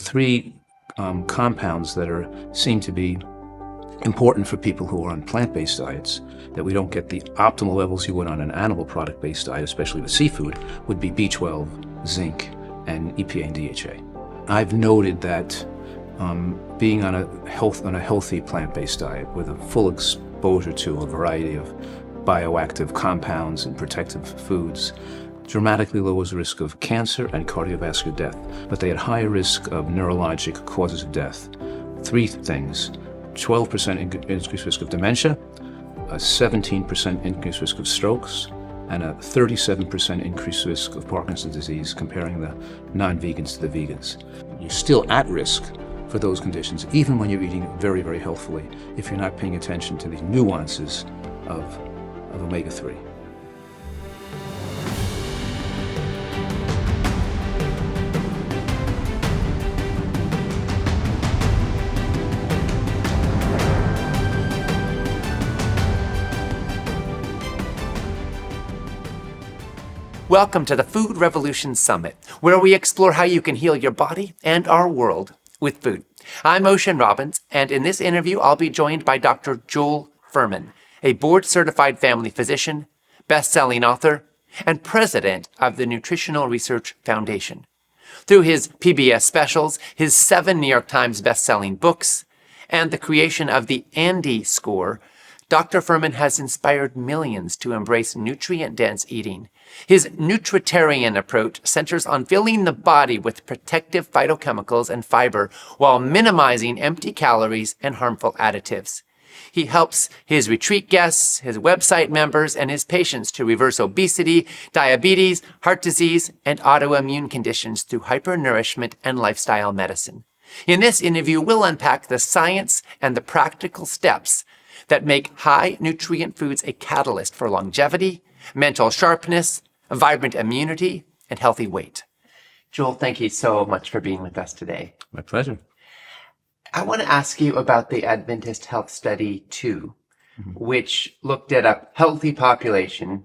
three compounds that seem to be important for people who are on plant-based diets, that we don't get the optimal levels you would on an animal product-based diet, especially with seafood, would be B12, zinc, and EPA and DHA. I've noted that being on a healthy plant-based diet with a full exposure to a variety of bioactive compounds and protective foods dramatically lowers the risk of cancer and cardiovascular death, but they had higher risk of neurologic causes of death. Three things: 12% increased risk of dementia, a 17% increased risk of strokes, and a 37% increased risk of Parkinson's disease, comparing the non-vegans to the vegans. You're still at risk for those conditions, even when you're eating very, very healthfully, if you're not paying attention to the nuances of omega-3. Welcome to the Food Revolution Summit, where we explore how you can heal your body and our world with food. I'm Ocean Robbins, and in this interview, I'll be joined by Dr. Joel Fuhrman, a board-certified family physician, best-selling author, and president of the Nutritional Research Foundation. Through his PBS specials, his 7 New York Times best-selling books, and the creation of the Andy Score, Dr. Fuhrman has inspired millions to embrace nutrient-dense eating. His nutritarian approach centers on filling the body with protective phytochemicals and fiber while minimizing empty calories and harmful additives. He helps his retreat guests, his website members, and his patients to reverse obesity, diabetes, heart disease, and autoimmune conditions through hypernourishment and lifestyle medicine. In this interview, we'll unpack the science and the practical steps that make high nutrient foods a catalyst for longevity, mental sharpness, vibrant immunity, and healthy weight. Joel, thank you so much for being with us today. My pleasure. I want to ask you about the Adventist Health Study 2, which looked at a healthy population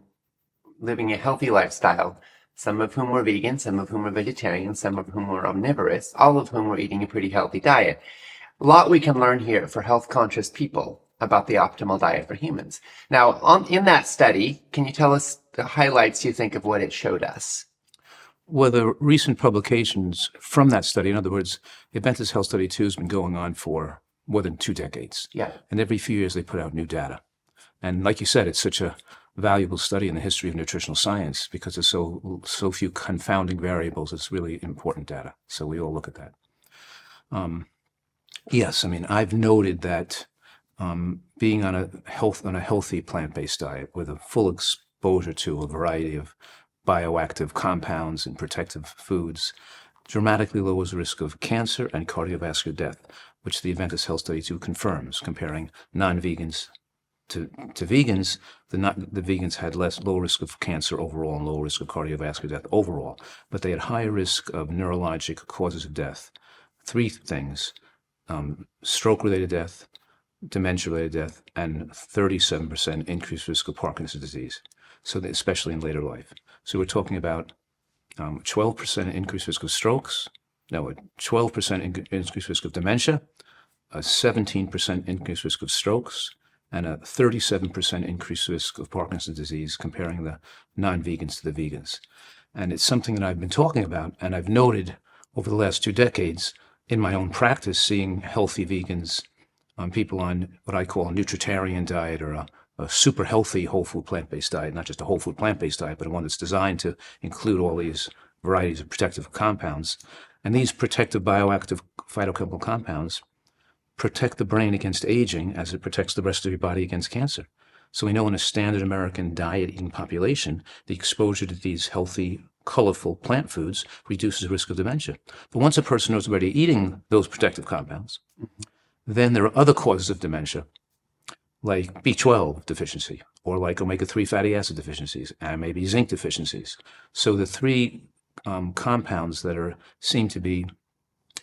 living a healthy lifestyle, some of whom were vegan, some of whom were vegetarian, some of whom were omnivorous, all of whom were eating a pretty healthy diet. A lot we can learn here for health-conscious people about the optimal diet for humans. Now, in that study, can you tell us the highlights you think of what it showed us? Well, the recent publications from that study, in other words, the Adventist Health Study 2 has been going on for more than 2 decades. Yeah. And every few years they put out new data. And like you said, it's such a valuable study in the history of nutritional science because there's so few confounding variables. It's really important data. So we all look at that. Yes, I mean, I've noted that being on a healthy plant-based diet with a full exposure to a variety of bioactive compounds and protective foods dramatically lowers the risk of cancer and cardiovascular death, which the Adventist Health Study 2 confirms, comparing non-vegans to vegans. The vegans had low risk of cancer overall and low risk of cardiovascular death overall, but they had higher risk of neurologic causes of death. 3 things: stroke-related death, dementia-related death, and 37% increased risk of Parkinson's disease, especially in later life. So we're talking about 12% increased risk of strokes, a 12% increased risk of dementia, a 17% increased risk of strokes, and a 37% increased risk of Parkinson's disease, comparing the non-vegans to the vegans. And it's something that I've been talking about, and I've noted over the last 2 decades in my own practice, seeing healthy vegans, people on what I call a nutritarian diet, or a super healthy whole food plant-based diet, not just a whole food plant-based diet, but one that's designed to include all these varieties of protective compounds. And these protective bioactive phytochemical compounds protect the brain against aging as it protects the rest of your body against cancer. So we know in a standard American diet-eating population, the exposure to these healthy, colorful plant foods reduces the risk of dementia. But once a person is already eating those protective compounds, then there are other causes of dementia, like B12 deficiency, or like omega-3 fatty acid deficiencies, and maybe zinc deficiencies. So the 3 compounds that seem to be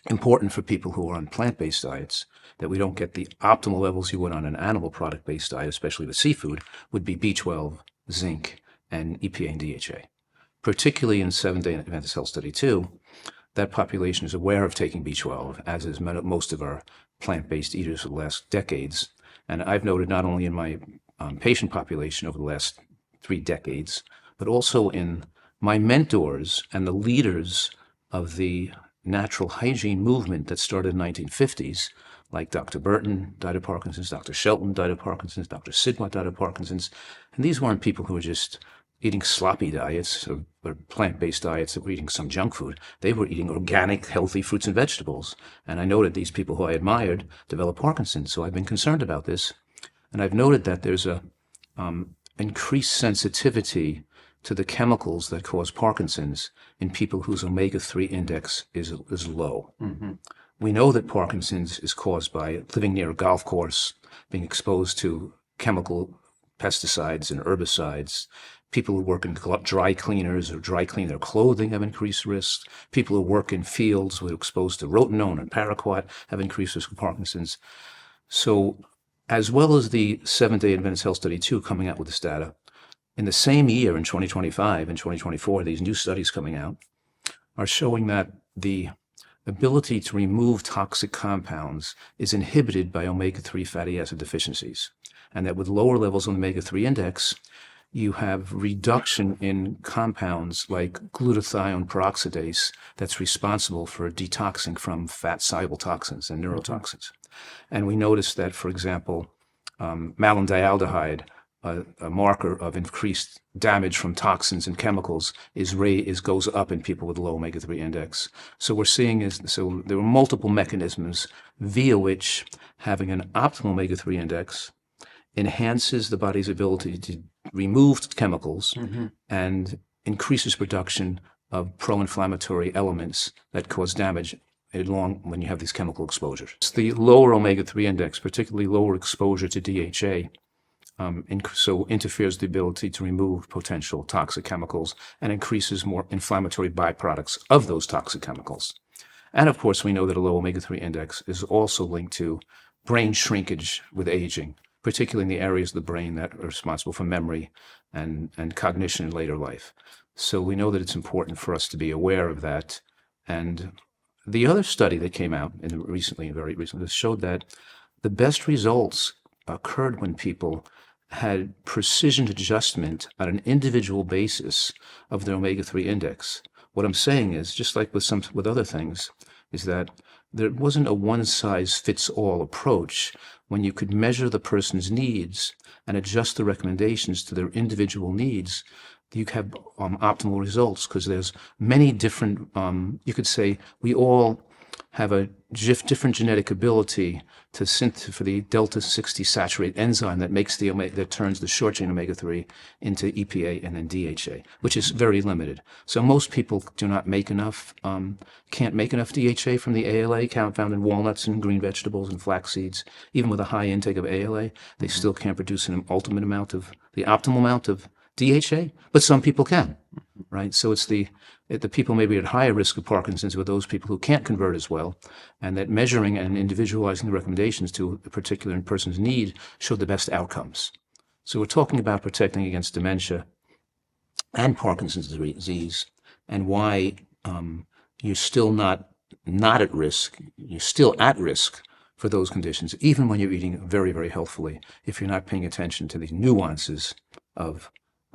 important for people who are on plant-based diets, that we don't get the optimal levels you would on an animal product-based diet, especially with seafood, would be B12, zinc, and EPA and DHA. Particularly in Seventh-day Adventist Health Study 2, that population is aware of taking B12, as is most of our plant-based eaters for the last decades. And I've noted not only in my patient population over the last 3 decades, but also in my mentors and the leaders of the natural hygiene movement that started in the 1950s, like Dr. Burton died of Parkinson's, Dr. Shelton died of Parkinson's, Dr. Sidwat died of Parkinson's. And these weren't people who were just eating sloppy diets or plant-based diets that were eating some junk food. They were eating organic, healthy fruits and vegetables. And I noted these people who I admired developed Parkinson's. So I've been concerned about this. And I've noted that there's a increased sensitivity to the chemicals that cause Parkinson's in people whose omega-3 index is low. Mm-hmm. We know that Parkinson's is caused by living near a golf course, being exposed to chemical pesticides and herbicides. People who work in dry cleaners or dry clean their clothing have increased risk. People who work in fields who are exposed to rotenone and paraquat have increased risk of Parkinson's. So, as well as the Seventh-day Adventist Health Study 2 coming out with this data, in the same year, in 2025 and 2024, these new studies coming out are showing that the ability to remove toxic compounds is inhibited by omega-3 fatty acid deficiencies, and that with lower levels of omega-3 index, you have reduction in compounds like glutathione peroxidase that's responsible for detoxing from fat-soluble toxins and neurotoxins. And we noticed that, for example, malondialdehyde, a marker of increased damage from toxins and chemicals, goes up in people with low omega-3 index. So we're seeing there are multiple mechanisms via which having an optimal omega-3 index enhances the body's ability to remove chemicals and increases production of pro-inflammatory elements that cause damage when you have these chemical exposures. The lower omega-3 index, particularly lower exposure to DHA, so interferes the ability to remove potential toxic chemicals and increases more inflammatory byproducts of those toxic chemicals. And of course, we know that a low omega-3 index is also linked to brain shrinkage with aging, particularly in the areas of the brain that are responsible for memory and cognition in later life. So we know that it's important for us to be aware of that. And the other study that came out very recently, showed that the best results occurred when people had precision adjustment on an individual basis of their omega-3 index. What I'm saying is, just like with other things, is that there wasn't a one-size-fits-all approach when you could measure the person's needs and adjust the recommendations to their individual needs. You have optimal results because there's many different, you could say we all have a different genetic ability for the delta 60 saturate enzyme that turns the short chain omega-3 into EPA and then DHA, which is very limited. So most people do not make enough, can't make enough DHA from the ALA found in walnuts and green vegetables and flax seeds. Even with a high intake of ALA, they still can't produce the optimal amount of DHA, but some people can, right? So it's the people maybe at higher risk of Parkinson's were those people who can't convert as well, and that measuring and individualizing the recommendations to a particular person's need showed the best outcomes. So we're talking about protecting against dementia and Parkinson's disease, and why you're still not at risk. You're still at risk for those conditions, even when you're eating very, very healthfully, if you're not paying attention to the nuances of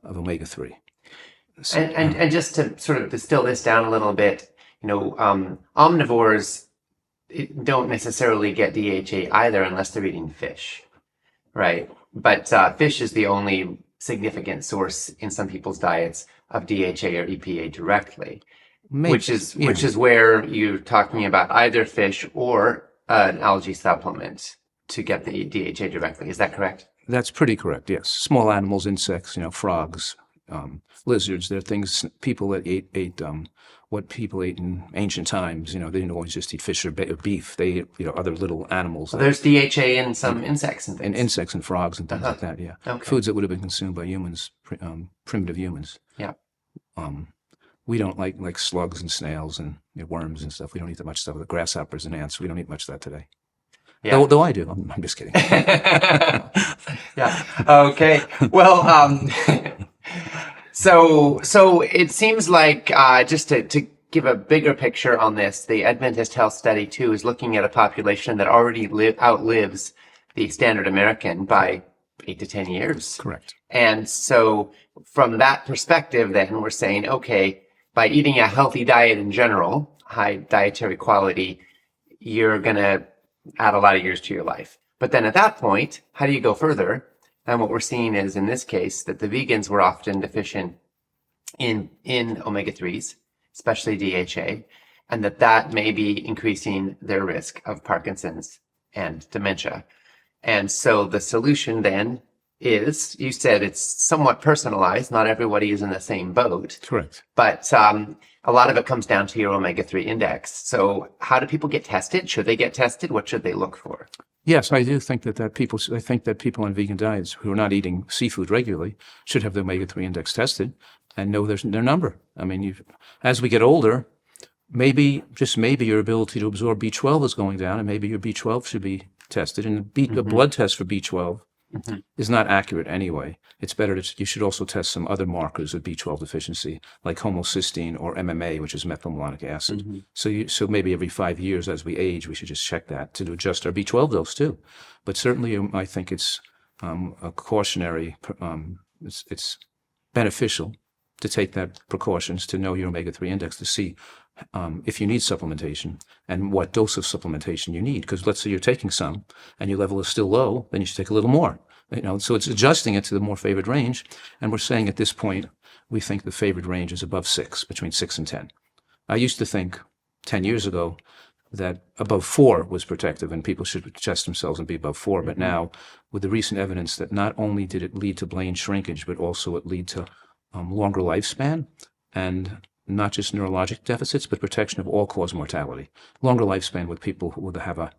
omega-3. So, and just to sort of distill this down a little bit, omnivores don't necessarily get DHA either unless they're eating fish, right? But fish is the only significant source in some people's diets of DHA or EPA directly, which is where you're talking about either fish or an algae supplement to get the DHA directly. Is that correct? That's pretty correct, yes. Small animals, insects, frogs, lizards. They're things people that ate what people ate in ancient times. They didn't always just eat fish or beef. They ate other little animals. Well, there's DHA in some insects and things. And insects and frogs and things like that. Yeah, okay. Foods that would have been consumed by humans, primitive humans. Yeah. We don't like slugs and snails and worms and stuff. We don't eat that much stuff. The grasshoppers and ants. We don't eat much of that today. Yeah. Though I do. I'm just kidding. Yeah. Okay. Well, so it seems like just to give a bigger picture on this, the Adventist Health Study 2 is looking at a population that already outlives the standard American by 8 to 10 years. Correct. And so from that perspective, then we're saying, okay, by eating a healthy diet in general, high dietary quality, you're going to add a lot of years to your life. But then at that point, how do you go further? And what we're seeing is, in this case, that the vegans were often deficient in omega-3s, especially DHA, and that may be increasing their risk of Parkinson's and dementia. And so the solution then is, you said it's somewhat personalized. Not everybody is in the same boat. Correct. But a lot of it comes down to your omega-3 index. So how do people get tested? Should they get tested? What should they look for? Yes, I do think that people on vegan diets who are not eating seafood regularly should have the omega-3 index tested and know their number. I mean, as we get older, maybe, just maybe, your ability to absorb B12 is going down, and maybe your B12 should be tested. And a blood test for B12 is not accurate anyway. It's better you should also test some other markers of B12 deficiency, like homocysteine or MMA, which is methylmalonic acid. So maybe every 5 years as we age, we should just check that to adjust our B12 dose too. But certainly, I think it's a cautionary. It's beneficial to take that precautions to know your omega-3 index to see if you need supplementation and what dose of supplementation you need. Because let's say you're taking some and your level is still low, then you should take a little more. So it's adjusting it to the more favored range. And we're saying at this point, we think the favored range is above 6, between 6 and 10. I used to think 10 years ago that above 4 was protective and people should test themselves and be above 4. But now, with the recent evidence that not only did it lead to brain shrinkage, but also it lead to longer lifespan and not just neurologic deficits, but protection of all-cause mortality. Longer lifespan with people who would have a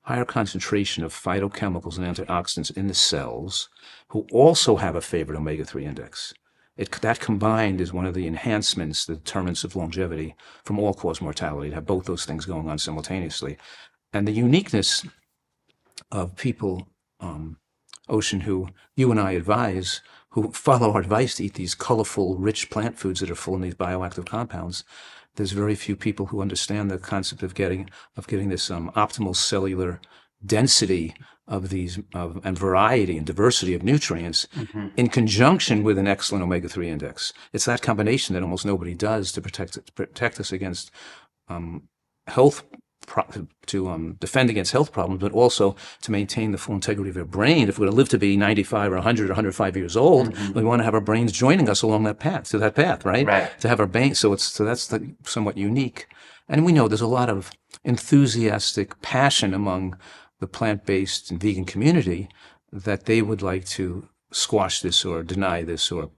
higher concentration of phytochemicals and antioxidants in the cells, who also have a favored omega-3 index. That combined is one of the enhancements, the determinants of longevity from all-cause mortality, to have both those things going on simultaneously. And the uniqueness of people, Ocean, who you and I advise, who follow our advice to eat these colorful, rich plant foods that are full of these bioactive compounds, there's very few people who understand the concept of getting this optimal cellular density of these and variety and diversity of nutrients in conjunction with an excellent omega-3 index. It's that combination that almost nobody does to protect us against defend against health problems, but also to maintain the full integrity of our brain. If we're going to live to be 95 or 100 or 105 years old, we want to have our brains joining us along that path, right? Right. To have our brain, so that's somewhat unique. And we know there's a lot of enthusiastic passion among the plant-based and vegan community that they would like to squash this or deny this or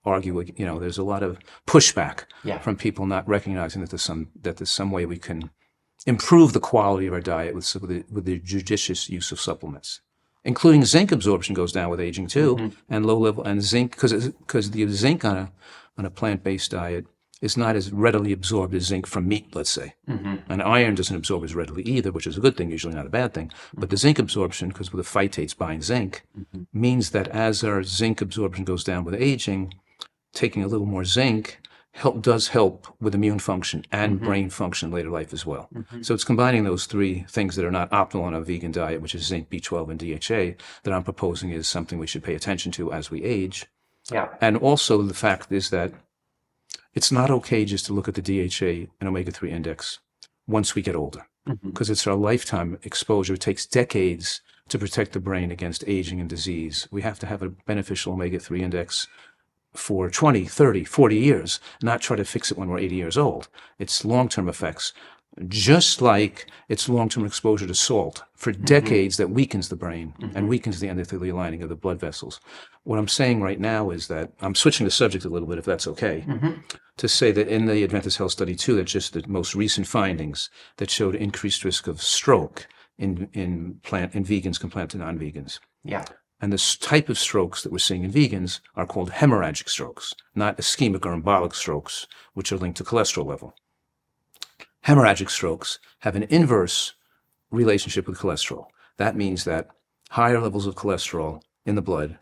argue. There's a lot of pushback from people not recognizing that there's some way we can improve the quality of our diet with the judicious use of supplements, including zinc absorption goes down with aging too, and low level and zinc, because the zinc on a plant-based diet is not as readily absorbed as zinc from meat, let's say. And iron doesn't absorb as readily either, which is a good thing, usually not a bad thing. But the zinc absorption, because with the phytates bind zinc, means that as our zinc absorption goes down with aging, taking a little more zinc does help with immune function and brain function in later life as well. So it's combining those three things that are not optimal on a vegan diet, which is zinc, B12, and DHA, that I'm proposing is something we should pay attention to as we age. Yeah. And also the fact is that it's not okay just to look at the DHA and omega-3 index once we get older, because it's our lifetime exposure. It takes decades to protect the brain against aging and disease. We have to have a beneficial omega-3 index for 20, 30, 40 years, not try to fix it when we're 80 years old. It's long-term effects, just like it's long-term exposure to salt for decades that weakens the brain and weakens the endothelial lining of the blood vessels. What I'm saying right now is that, I'm switching the subject a little bit if that's okay, to say that in the Adventist Health Study 2, that's just the most recent findings that showed increased risk of stroke in vegans compared to non-vegans. Yeah. And this type of strokes that we're seeing in vegans are called hemorrhagic strokes, not ischemic or embolic strokes, which are linked to cholesterol level. Hemorrhagic strokes have an inverse relationship with cholesterol. That means that higher levels of cholesterol in the blood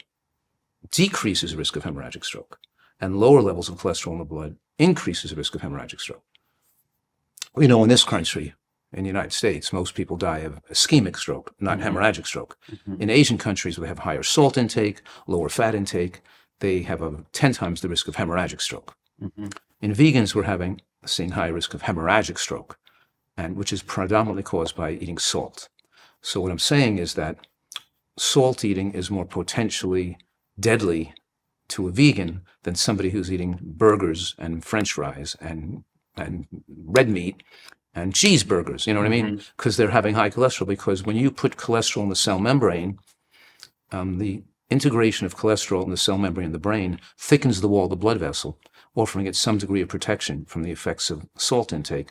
decreases the risk of hemorrhagic stroke, and lower levels of cholesterol in the blood increases the risk of hemorrhagic stroke. in this country, in the United States, most people die of ischemic stroke, not hemorrhagic stroke. In Asian countries, we have higher salt intake, lower fat intake. They have 10 times the risk of hemorrhagic stroke. In vegans, we're seeing high risk of hemorrhagic stroke, and which is predominantly caused by eating salt. So what I'm saying is that salt eating is more potentially deadly to a vegan than somebody who's eating burgers and French fries and red meat and cheeseburgers, you know what I mean? Because they're having high cholesterol. Because when you put cholesterol in the cell membrane, the integration of cholesterol in the cell membrane in the brain thickens the wall of the blood vessel, offering it some degree of protection from the effects of salt intake.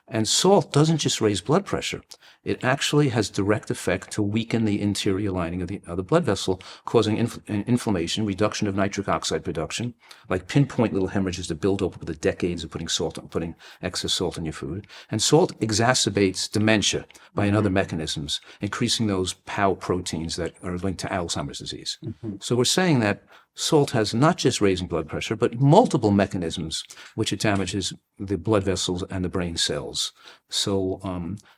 And salt doesn't just raise blood pressure. It actually has direct effect to weaken the interior lining of the blood vessel, causing inflammation, reduction of nitric oxide production, like pinpoint little hemorrhages that build up over the decades of putting excess salt in your food. And salt exacerbates dementia by other mechanisms, increasing those POW proteins that are linked to Alzheimer's disease. So we're saying that salt has not just raising blood pressure, but multiple mechanisms which it damages the blood vessels and the brain cells. So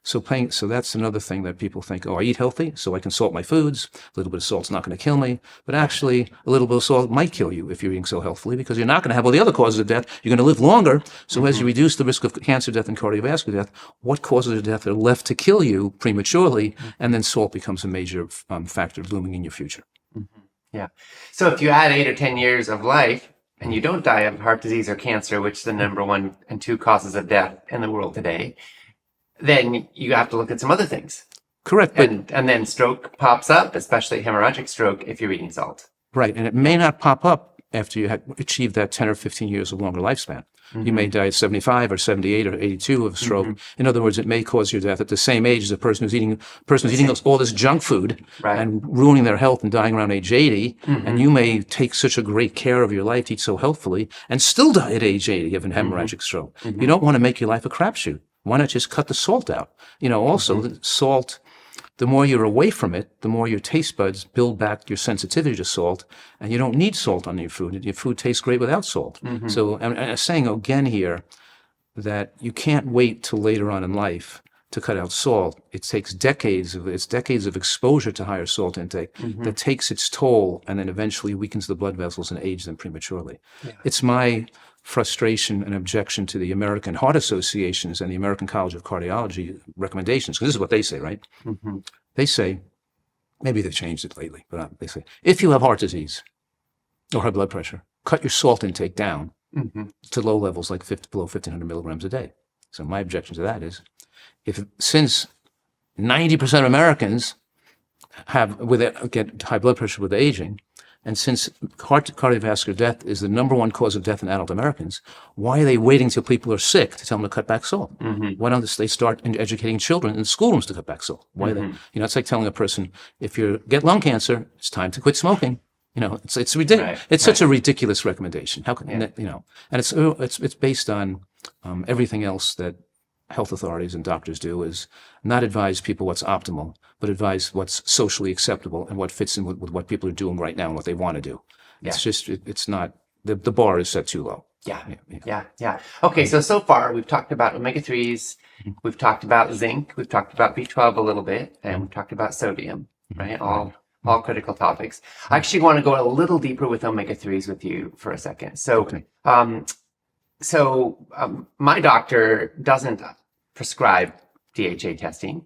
that's another thing that people think, I eat healthy, so I can salt my foods. A little bit of salt's not going to kill me. But actually, a little bit of salt might kill you if you're eating so healthily, because you're not going to have all the other causes of death. You're going to live longer. So as you reduce the risk of cancer death and cardiovascular death, what causes of death are left to kill you prematurely? And then salt becomes a major factor looming in your future. Yeah. So if you add 8 or 10 years of life and you don't die of heart disease or cancer, which is the number 1 and 2 causes of death in the world today, then you have to look at some other things. Correct. And then stroke pops up, especially hemorrhagic stroke, if you're eating salt. Right. And it may not pop up after you have achieved that 10 or 15 years of longer lifespan. You may die at 75 or 78 or 82 of a stroke. In other words, it may cause your death at the same age as a person who's eating all this junk food and ruining their health and dying around age 80. And you may take such a great care of your life, eat so healthfully, and still die at age 80 of an hemorrhagic stroke. You don't want to make your life a crapshoot. Why not just cut the salt out? Also, the salt, the more you're away from it, the more your taste buds build back your sensitivity to salt, and you don't need salt on your food. Your food tastes great without salt. So I'm saying again here that you can't wait till later on in life to cut out salt. It takes decades of exposure to higher salt intake that takes its toll and then eventually weakens the blood vessels and ages them prematurely. It's my frustration and objection to the American Heart Associations and the American College of Cardiology recommendations, because this is what they say, right? They say, maybe they've changed it lately, but they say, if you have heart disease or high blood pressure, cut your salt intake down to low levels like below 1,500 milligrams a day. So my objection to that is, since 90% of Americans get high blood pressure with aging, and since cardiovascular death is the number 1 cause of death in adult Americans, why are they waiting till people are sick to tell them to cut back salt? Why don't they start educating children in schoolrooms to cut back salt? Why they? It's like telling a person, if you get lung cancer, it's time to quit smoking. It's ridiculous. It's such a ridiculous recommendation. How can and it's based on everything else that health authorities and doctors do is not advise people what's optimal, but advise what's socially acceptable and what fits in with what people are doing right now and what they want to do. It's just, it's not, the bar is set too low. Yeah. Okay, so far we've talked about omega-3s, we've talked about zinc, we've talked about B12 a little bit, and we've talked about sodium, right? All critical topics. I actually want to go a little deeper with omega-3s with you for a second. So, my doctor doesn't prescribe DHA testing.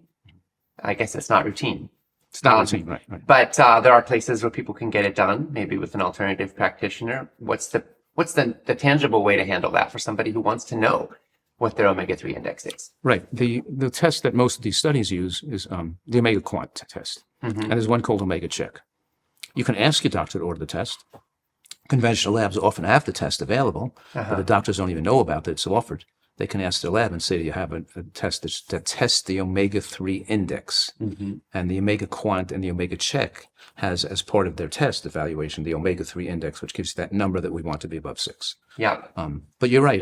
I guess it's not routine. It's not routine, right. But there are places where people can get it done, maybe with an alternative practitioner. What's the tangible way to handle that for somebody who wants to know what their omega-3 index is? Right. The test that most of these studies use is the omega quant test. And there's one called omega check. You can ask your doctor to order the test. Conventional labs often have the test available, but the doctors don't even know about that it's offered. They can ask their lab and say, do you have a test that tests the omega-3 index? And the omega quant and the omega check has, as part of their test evaluation, the omega-3 index, which gives you that number that we want to be above 6. But you're right.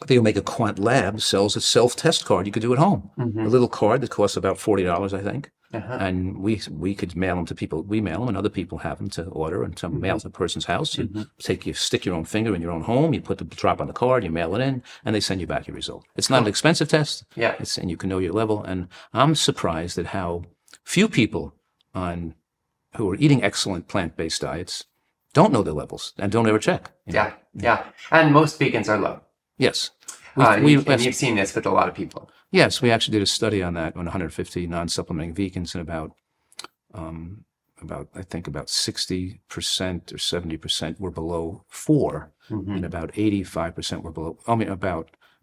The Omega Quant Lab sells a self-test card you could do at home. A little card that costs about $40, I think. And we could mail them to people. We mail them, and other people have them to order, and some mail to the person's house. You stick your own finger in your own home. You put the drop on the card. You mail it in, and they send you back your result. It's not an expensive test. Yeah. And you can know your level. And I'm surprised at how few people who are eating excellent plant-based diets don't know their levels and don't ever check. Yeah. And most vegans are low. Yes. And you've seen this with a lot of people. Yes, we actually did a study on that on 150 non-supplementing vegans, and about I think about 60% or 70% were below 4, and about 85% were below.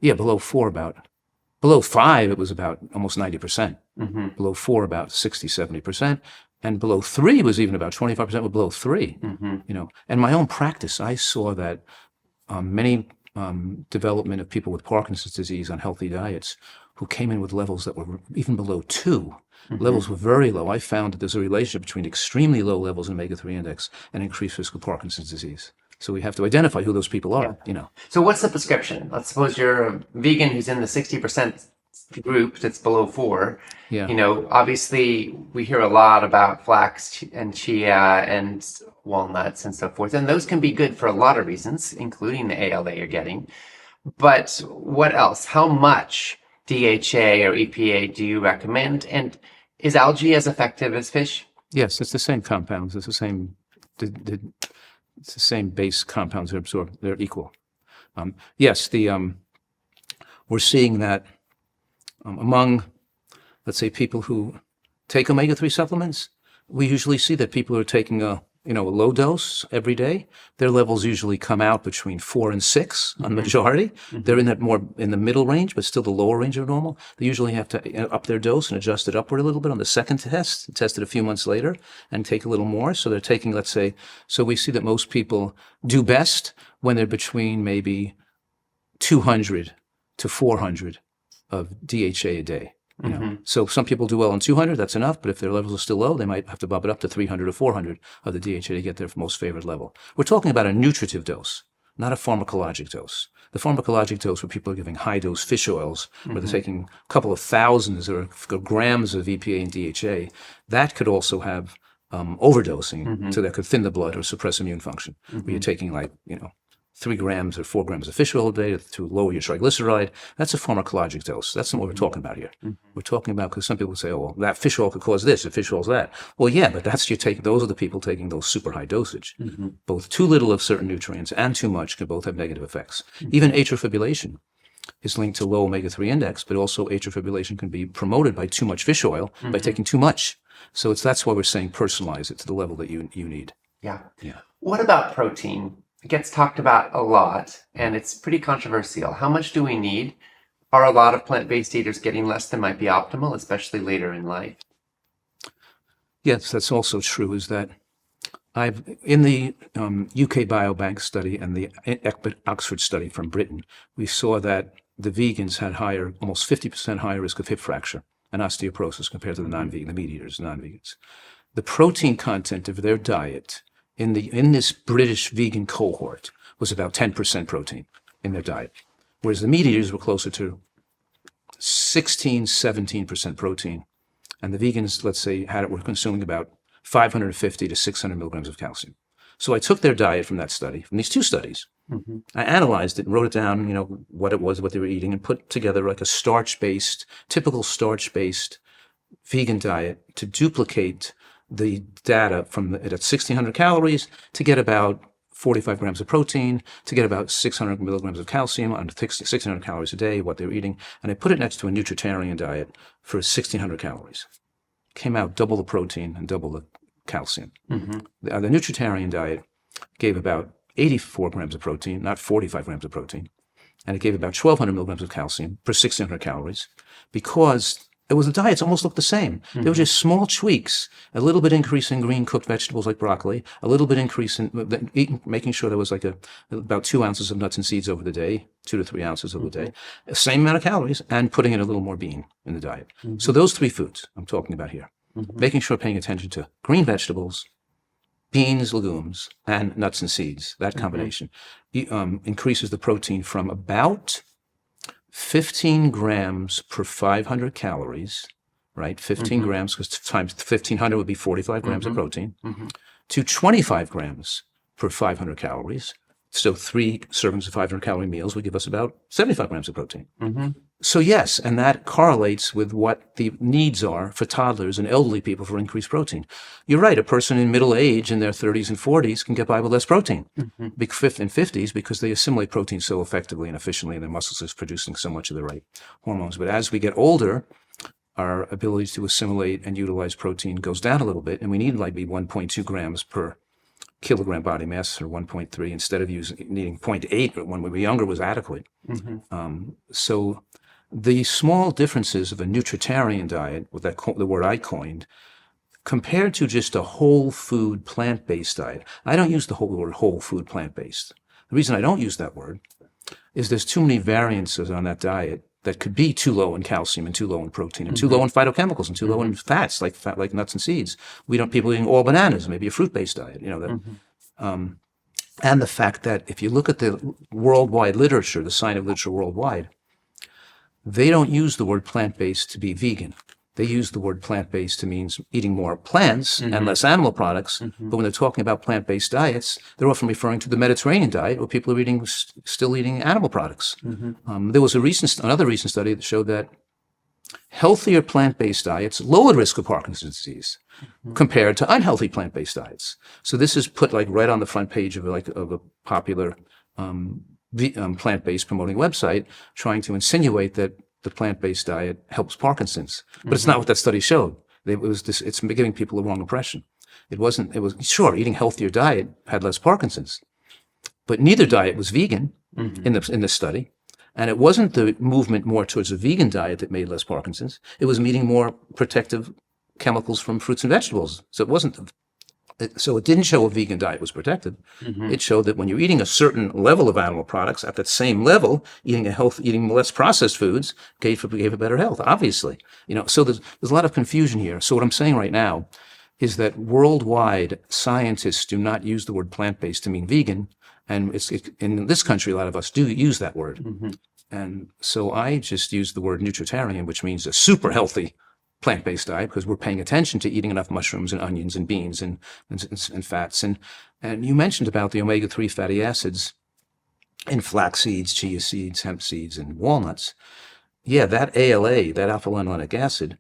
Below 4, below 5 it was about almost 90%. Below 4 about 60-70%, and below 3 was even about 25% were below 3. And my own practice, I saw that many development of people with Parkinson's disease on healthy diets who came in with levels that were even below 2. Levels were very low. I found that there's a relationship between extremely low levels in omega-3 index and increased risk of Parkinson's disease. So we have to identify who those people are, So what's the prescription? Let's suppose you're a vegan who's in the 60% group that's below 4. Obviously we hear a lot about flax and chia and walnuts and so forth, and those can be good for a lot of reasons, including the ALA you're getting. But what else? How much DHA or EPA do you recommend? And is algae as effective as fish? Yes, it's the same compounds. It's the same. It's the same base compounds that absorb. They're equal. Yes, we're seeing that among, let's say, people who take omega-3 supplements. We usually see that people who are taking a low dose every day, their levels usually come out between 4 and 6 on the majority. They're in the middle range, but still the lower range of normal. They usually have to up their dose and adjust it upward a little bit on the second test it a few months later, and take a little more. So they're taking, let's say, so we see that most people do best when they're between maybe 200 to 400 of DHA a day. So some people do well on 200, that's enough, but if their levels are still low, they might have to bump it up to 300 or 400 of the DHA to get their most favored level. We're talking about a nutritive dose, not a pharmacologic dose. The pharmacologic dose where people are giving high-dose fish oils, where they're taking a couple of thousands or grams of EPA and DHA, that could also have overdosing, so that could thin the blood or suppress immune function. Where you're taking 3 grams or 4 grams of fish oil a day to lower your triglyceride. That's a pharmacologic dose. That's not what we're talking about here. We're talking about, because some people say, oh, well, that fish oil could cause this, or fish oil's that. Well, yeah, but those are the people taking those super high dosage. Both too little of certain nutrients and too much can both have negative effects. Even atrial fibrillation is linked to low omega-3 index, but also atrial fibrillation can be promoted by too much fish oil, by taking too much. So that's why we're saying personalize it to the level that you need. Yeah. What about protein? It gets talked about a lot, and it's pretty controversial. How much do we need? Are a lot of plant-based eaters getting less than might be optimal, especially later in life? Yes, that's also true, is that in the UK Biobank study and the Oxford study from Britain, we saw that the vegans had almost 50% higher risk of hip fracture and osteoporosis compared to the non-vegan, the meat eaters, non-vegans. The protein content of their diet in this British vegan cohort was about 10% protein in their diet, whereas the meat eaters were closer to 17% protein, and the vegans, let's say, were consuming about 550 to 600 milligrams of calcium. So I took their diet from that study, from these 2 studies. I analyzed it and wrote it down, what it was, what they were eating, and put together like a typical starch-based vegan diet to duplicate the data from at 1,600 calories to get about 45 grams of protein, to get about 600 milligrams of calcium on 1,600 calories a day, what they were eating. And I put it next to a nutritarian diet for 1,600 calories. Came out double the protein and double the calcium. The nutritarian diet gave about 84 grams of protein, not 45 grams of protein. And it gave about 1,200 milligrams of calcium per 1,600 calories, because the diets almost looked the same. There were just small tweaks, a little bit increase in green cooked vegetables like broccoli, a little bit increase in making sure there was about 2 ounces of nuts and seeds over the day, 2 to 3 ounces over the day, same amount of calories, and putting in a little more bean in the diet. So those 3 foods I'm talking about here, making sure paying attention to green vegetables, beans, legumes, and nuts and seeds, that combination increases the protein from about 15 grams per 500 calories right? 15 grams, because times 1,500 would be 45 grams of protein, to 25 grams per 500 calories. So 3 servings of 500 calorie meals would give us about 75 grams of protein. So yes, and that correlates with what the needs are for toddlers and elderly people for increased protein. You're right, a person in middle age in their 30s and 40s can get by with less protein, and 50s, because they assimilate protein so effectively and efficiently, and their muscles is producing so much of the right hormones. But as we get older, our ability to assimilate and utilize protein goes down a little bit, and we need like be 1.2 grams per kilogram body mass, or 1.3, instead of needing 0.8 when we were younger was adequate. So the small differences of a nutritarian diet, with that the word I coined, compared to just a whole food plant-based diet. I don't use the word whole food plant-based. The reason I don't use that word is there's too many variances on that diet that could be too low in calcium and too low in protein and too low in phytochemicals and too low in fats, like nuts and seeds. We don't people eating all bananas, maybe a fruit-based diet, and the fact that if you look at the worldwide literature, the scientific literature worldwide, they don't use the word plant-based to be vegan. They use the word plant-based to mean eating more plants and less animal products. But when they're talking about plant-based diets, they're often referring to the Mediterranean diet, where people are still eating animal products. There was another recent study that showed that healthier plant-based diets lowered risk of Parkinson's disease compared to unhealthy plant-based diets. So this is put like right on the front page of a popular plant-based promoting website, trying to insinuate that the plant-based diet helps Parkinson's, but it's not what that study showed. It's giving people the wrong impression. It was sure, eating healthier diet had less Parkinson's, but neither diet was vegan in the study, and it wasn't the movement more towards a vegan diet that made less Parkinson's. It was eating more protective chemicals from fruits and vegetables. So it wasn't. So it didn't show a vegan diet was protective. It showed that when you're eating a certain level of animal products, at that same level, eating less processed foods gave a better health. Obviously, So there's a lot of confusion here. So what I'm saying right now is that worldwide scientists do not use the word plant-based to mean vegan, and in this country a lot of us do use that word. And so I just use the word nutritarian, which means a super healthy plant-based diet, because we're paying attention to eating enough mushrooms and onions and beans and fats. And you mentioned about the omega-3 fatty acids in flax seeds, chia seeds, hemp seeds, and walnuts. Yeah, that ALA, that alpha-linolenic acid,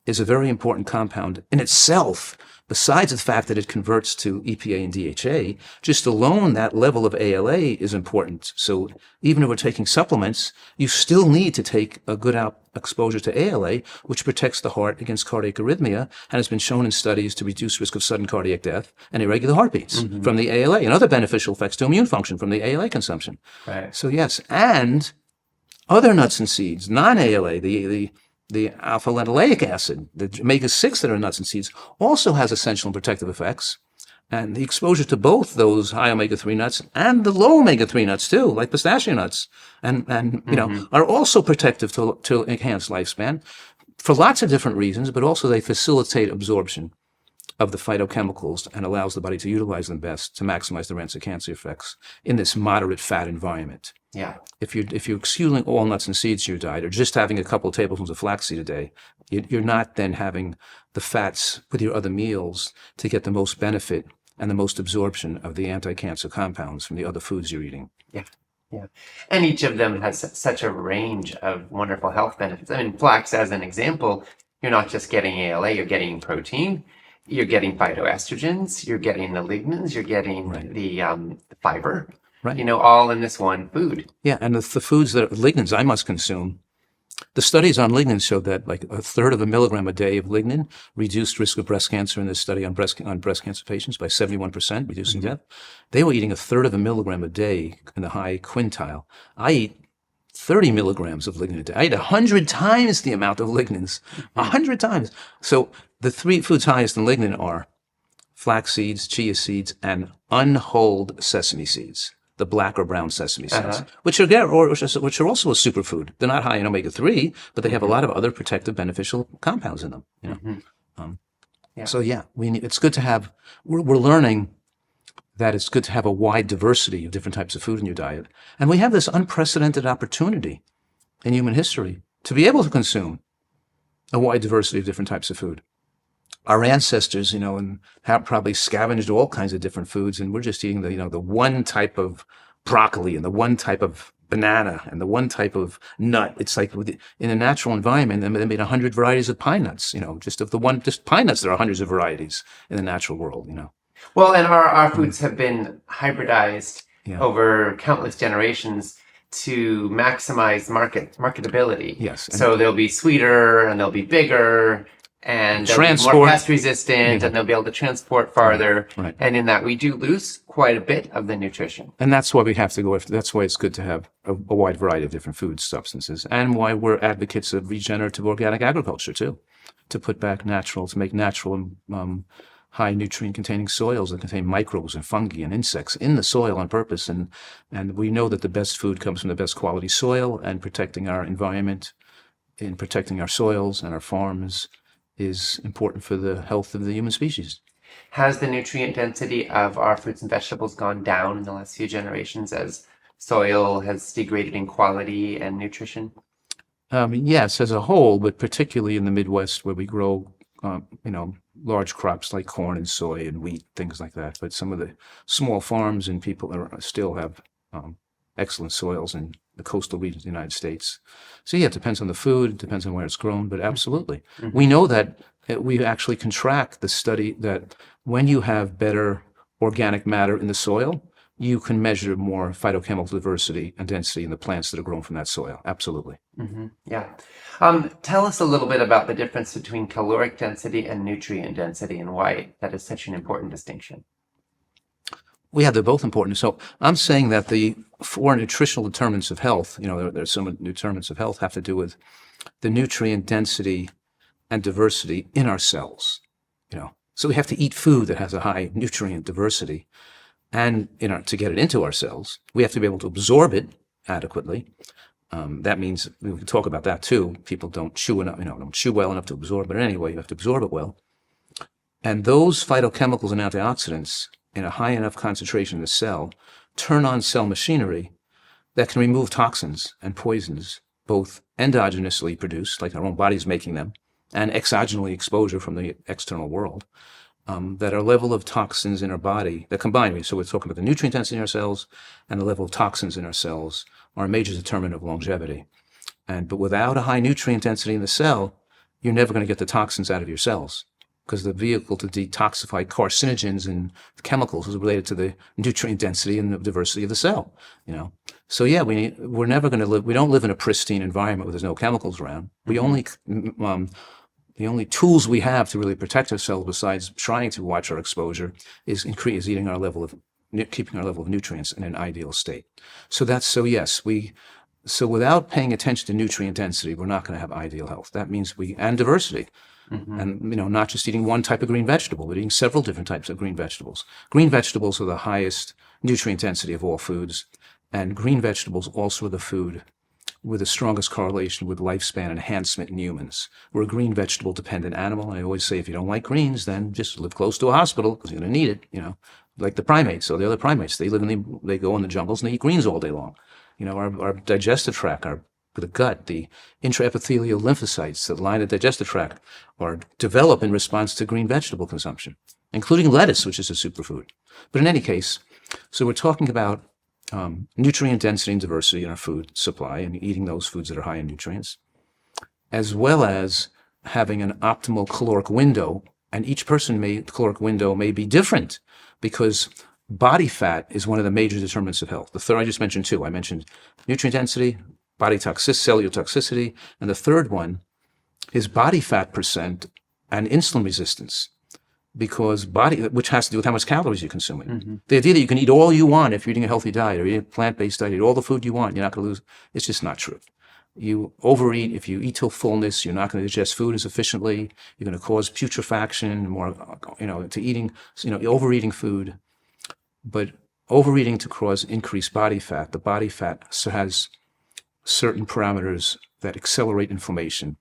is a very important compound in itself. Besides the fact that it converts to EPA and DHA, just alone that level of ALA is important. So even if we're taking supplements, you still need to take a good exposure to ALA, which protects the heart against cardiac arrhythmia and has been shown in studies to reduce risk of sudden cardiac death and irregular heartbeats from the ALA, and other beneficial effects to immune function from the ALA consumption. Right. So yes, and other nuts and seeds, non-ALA, the alpha-linoleic acid, the omega-6 that are in nuts and seeds, also has essential and protective effects. And the exposure to both those high omega-3 nuts and the low omega-3 nuts too, like pistachio nuts, and are also protective to enhance lifespan for lots of different reasons, but also they facilitate absorption of the phytochemicals and allows the body to utilize them best to maximize the anti-cancer effects in this moderate fat environment. Yeah. If you're excluding all nuts and seeds to your diet, or just having a couple of tablespoons of flaxseed a day, you're not then having the fats with your other meals to get the most benefit and the most absorption of the anti-cancer compounds from the other foods you're eating. Yeah. Yeah. And each of them has such a range of wonderful health benefits. I mean, flax, as an example, you're not just getting ALA, you're getting protein, you're getting phytoestrogens, you're getting the lignans, you're getting the fiber. Right. All in this one food. Yeah, and the foods that lignans I must consume, the studies on lignans showed that like a third of a milligram a day of lignan reduced risk of breast cancer in this study on breast cancer patients by 71%, reducing death. They were eating a third of a milligram a day in the high quintile. I eat 30 milligrams of lignan a day. I eat 100 times the amount of lignans, 100 times. So the 3 foods highest in lignan are flax seeds, chia seeds, and unhulled sesame seeds. The black or brown sesame seeds, which are also a superfood. They're not high in omega-3, but they have a lot of other protective, beneficial compounds in them. So yeah, it's good to have. We're learning that it's good to have a wide diversity of different types of food in your diet, and we have this unprecedented opportunity in human history to be able to consume a wide diversity of different types of food. Our ancestors, and have probably scavenged all kinds of different foods, and we're just eating the one type of broccoli and the one type of banana and the one type of nut. It's like in a natural environment, they made 100 varieties of pine nuts. Just pine nuts, there are hundreds of varieties in the natural world. Well, and our foods have been hybridized over countless generations to maximize marketability. Yes. So they'll be sweeter and they'll be bigger and they'll be more pest resistant and they'll be able to transport farther. Right. And in that, we do lose quite a bit of the nutrition. And that's why we have to go after. That's why it's good to have a wide variety of different food substances, and why we're advocates of regenerative organic agriculture too, to put back natural, to make natural high nutrient containing soils that contain microbes and fungi and insects in the soil on purpose. And we know that the best food comes from the best quality soil, and protecting our environment, in protecting our soils and our farms, is important for the health of the human species. Has the nutrient density of our fruits and vegetables gone down in the last few generations as soil has degraded in quality and nutrition? Yes, as a whole, but particularly in the Midwest where we grow, large crops like corn and soy and wheat, things like that. But some of the small farms and people still have excellent soils in the coastal regions of the United States. So yeah, it depends on the food, it depends on where it's grown, but absolutely. Mm-hmm. We know that we actually can track the study that when you have better organic matter in the soil, you can measure more phytochemical diversity and density in the plants that are grown from that soil. Absolutely. Mm-hmm. Yeah. Tell us a little bit about the difference between caloric density and nutrient density and why that is such an important distinction. They're both important. So I'm saying that the four nutritional determinants of health, there's some determinants of health have to do with the nutrient density and diversity in our cells. So we have to eat food that has a high nutrient diversity, and to get it into our cells, we have to be able to absorb it adequately. That means we can talk about that too. People don't chew enough, don't chew well enough to absorb it. Anyway, you have to absorb it well. And those phytochemicals and antioxidants in a high enough concentration in the cell turn on cell machinery that can remove toxins and poisons, both endogenously produced, like our own body's making them, and exogenally exposure from the external world, that our level of toxins in our body, that combine, so we're talking about the nutrient density in our cells and the level of toxins in our cells, are a major determinant of longevity. But without a high nutrient density in the cell, you're never going to get the toxins out of your cells, because the vehicle to detoxify carcinogens and chemicals is related to the nutrient density and the diversity of the cell. So yeah, we're never going to live. We don't live in a pristine environment where there's no chemicals around. We only the only tools we have to really protect ourselves, besides trying to watch our exposure, is keeping our level of nutrients in an ideal state. So without paying attention to nutrient density, we're not going to have ideal health. That means and diversity. Mm-hmm. And, not just eating one type of green vegetable, but eating several different types of green vegetables. Green vegetables are the highest nutrient density of all foods, and green vegetables also are the food with the strongest correlation with lifespan enhancement in humans. We're a green vegetable dependent animal. I always say, if you don't like greens, then just live close to a hospital, because you're going to need it, like the primates. So the other primates, they go in the jungles and they eat greens all day long. Our digestive tract, the gut, the intraepithelial lymphocytes that line the digestive tract are developed in response to green vegetable consumption, including lettuce, which is a superfood. But in any case, so we're talking about nutrient density and diversity in our food supply and eating those foods that are high in nutrients, as well as having an optimal caloric window. And each caloric window may be different, because body fat is one of the major determinants of health. The third, I just mentioned two. I mentioned nutrient density, body cellular toxicity, and the third one is body fat percent and insulin resistance, which has to do with how much calories you're consuming. Mm-hmm. The idea that you can eat all you want if you're eating a healthy diet or eating a plant-based diet, eat all the food you want, you're not going to lose, it's just not true. You overeat. If you eat till fullness, you're not going to digest food as efficiently. You're going to cause putrefaction, more, to eating, overeating food. But overeating to cause increased body fat, the body fat has certain parameters that accelerate inflammation